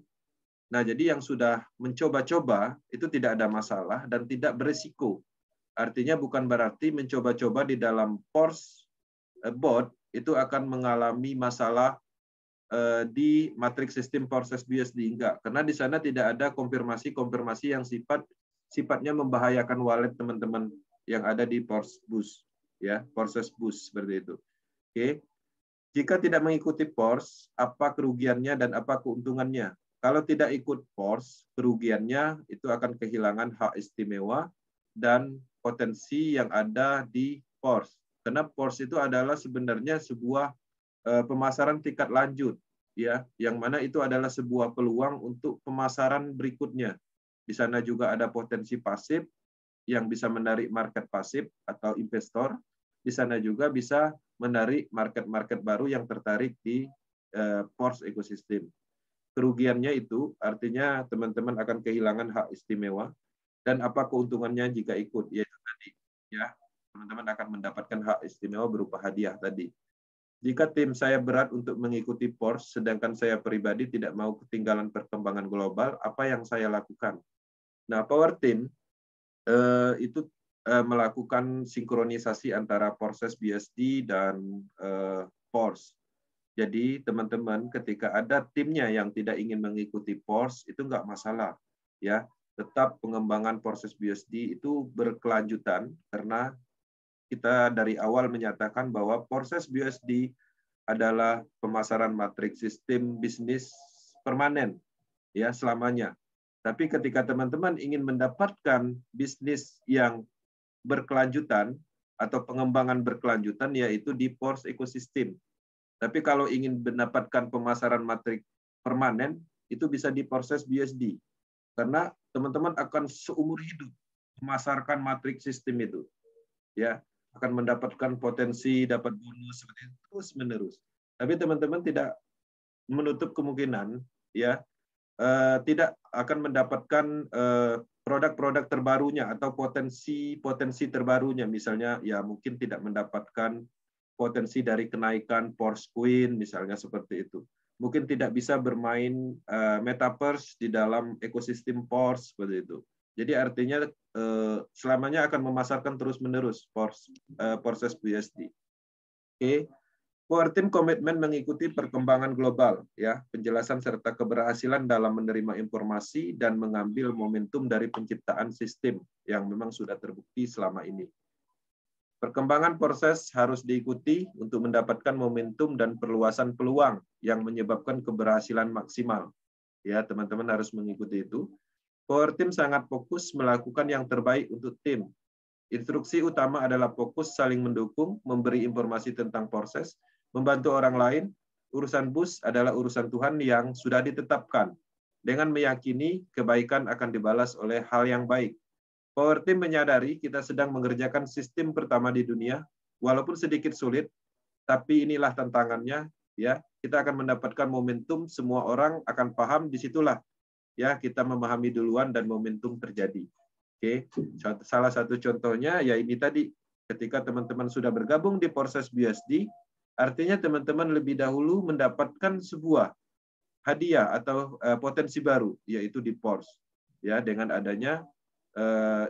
Nah, jadi yang sudah mencoba-coba itu tidak ada masalah dan tidak berisiko. Artinya bukan berarti mencoba-coba di dalam PORS bot itu akan mengalami masalah di matriks sistem proses BUSD, enggak, karena di sana tidak ada konfirmasi yang sifatnya membahayakan wallet teman-teman yang ada di PORS bus, ya, proses bus seperti itu. Oke. Jika tidak mengikuti PORS, apa kerugiannya dan apa keuntungannya? Kalau tidak ikut PORS, kerugiannya itu akan kehilangan hak istimewa dan potensi yang ada di PORS. Karena PORS itu adalah sebenarnya sebuah pemasaran tingkat lanjut, ya, yang mana itu adalah sebuah peluang untuk pemasaran berikutnya. Di sana juga ada potensi pasif yang bisa menarik market pasif atau investor. Di sana juga bisa menarik market-market baru yang tertarik di PORS ekosistem. Kerugiannya itu artinya teman-teman akan kehilangan hak istimewa, dan apa keuntungannya jika ikut, yaitu tadi, ya, teman-teman akan mendapatkan hak istimewa berupa hadiah tadi. Jika tim saya berat untuk mengikuti PORS, sedangkan saya pribadi tidak mau ketinggalan perkembangan global, apa yang saya lakukan? Nah, Power Team itu melakukan sinkronisasi antara proses BSD dan PORS. Jadi, teman-teman, ketika ada timnya yang tidak ingin mengikuti PORS, itu nggak masalah. Ya, tetap pengembangan proses BSD itu berkelanjutan, karena kita dari awal menyatakan bahwa proses BUSD adalah pemasaran matriks sistem bisnis permanen, ya, selamanya. Tapi ketika teman-teman ingin mendapatkan bisnis yang berkelanjutan atau pengembangan berkelanjutan yaitu di Pors ekosistem. Tapi kalau ingin mendapatkan pemasaran matrik permanen, itu bisa di proses BSD. Karena teman-teman akan seumur hidup memasarkan matrik sistem itu. Ya, akan mendapatkan potensi, dapat bonus seperti itu terus-menerus. Tapi teman-teman tidak menutup kemungkinan ya tidak akan mendapatkan produk-produk terbarunya atau potensi terbarunya, misalnya ya mungkin tidak mendapatkan potensi dari kenaikan Porsche Queen misalnya seperti itu. Mungkin tidak bisa bermain metaverse di dalam ekosistem Porsche seperti itu. Jadi artinya selamanya akan memasarkan terus-menerus proses BSD. Oke. Core Team komitmen mengikuti perkembangan global, ya, penjelasan serta keberhasilan dalam menerima informasi dan mengambil momentum dari penciptaan sistem yang memang sudah terbukti selama ini. Perkembangan proses harus diikuti untuk mendapatkan momentum dan perluasan peluang yang menyebabkan keberhasilan maksimal. Ya, teman-teman harus mengikuti itu. Core Team sangat fokus melakukan yang terbaik untuk tim. Instruksi utama adalah fokus saling mendukung, memberi informasi tentang proses, membantu orang lain. Urusan bus adalah urusan Tuhan yang sudah ditetapkan. Dengan meyakini kebaikan akan dibalas oleh hal yang baik. Power Team menyadari kita sedang mengerjakan sistem pertama di dunia, walaupun sedikit sulit, tapi inilah tantangannya. Ya, kita akan mendapatkan momentum, semua orang akan paham, disitulah ya kita memahami duluan dan momentum terjadi. Oke, salah satu contohnya ya ini tadi, ketika teman-teman sudah bergabung di proses BSD, artinya teman-teman lebih dahulu mendapatkan sebuah hadiah atau potensi baru, yaitu di Porsche. Ya, dengan adanya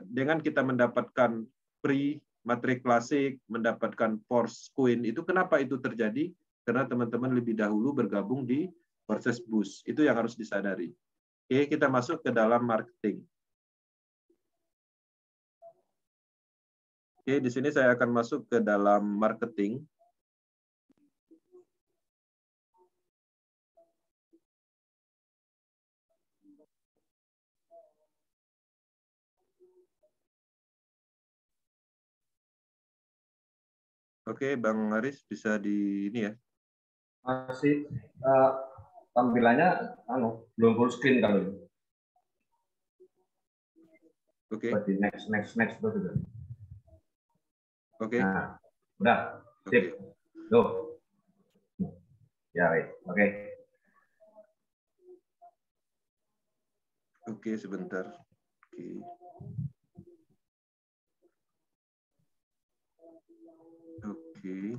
dengan kita mendapatkan free matrik klasik, mendapatkan Porsche Queen, itu kenapa itu terjadi? Karena teman-teman lebih dahulu bergabung di proses bus. Itu yang harus disadari. Oke, kita masuk ke dalam marketing. Oke, di sini saya akan masuk ke dalam marketing. Oke, Bang Aris bisa di ini ya. Masih tampilannya belum full screen kalau ini. Oke. Berarti next sudah. Oke. Nah, udah. Sip. Tuh. Ya, baik. Oke. Oke, sebentar. Oke.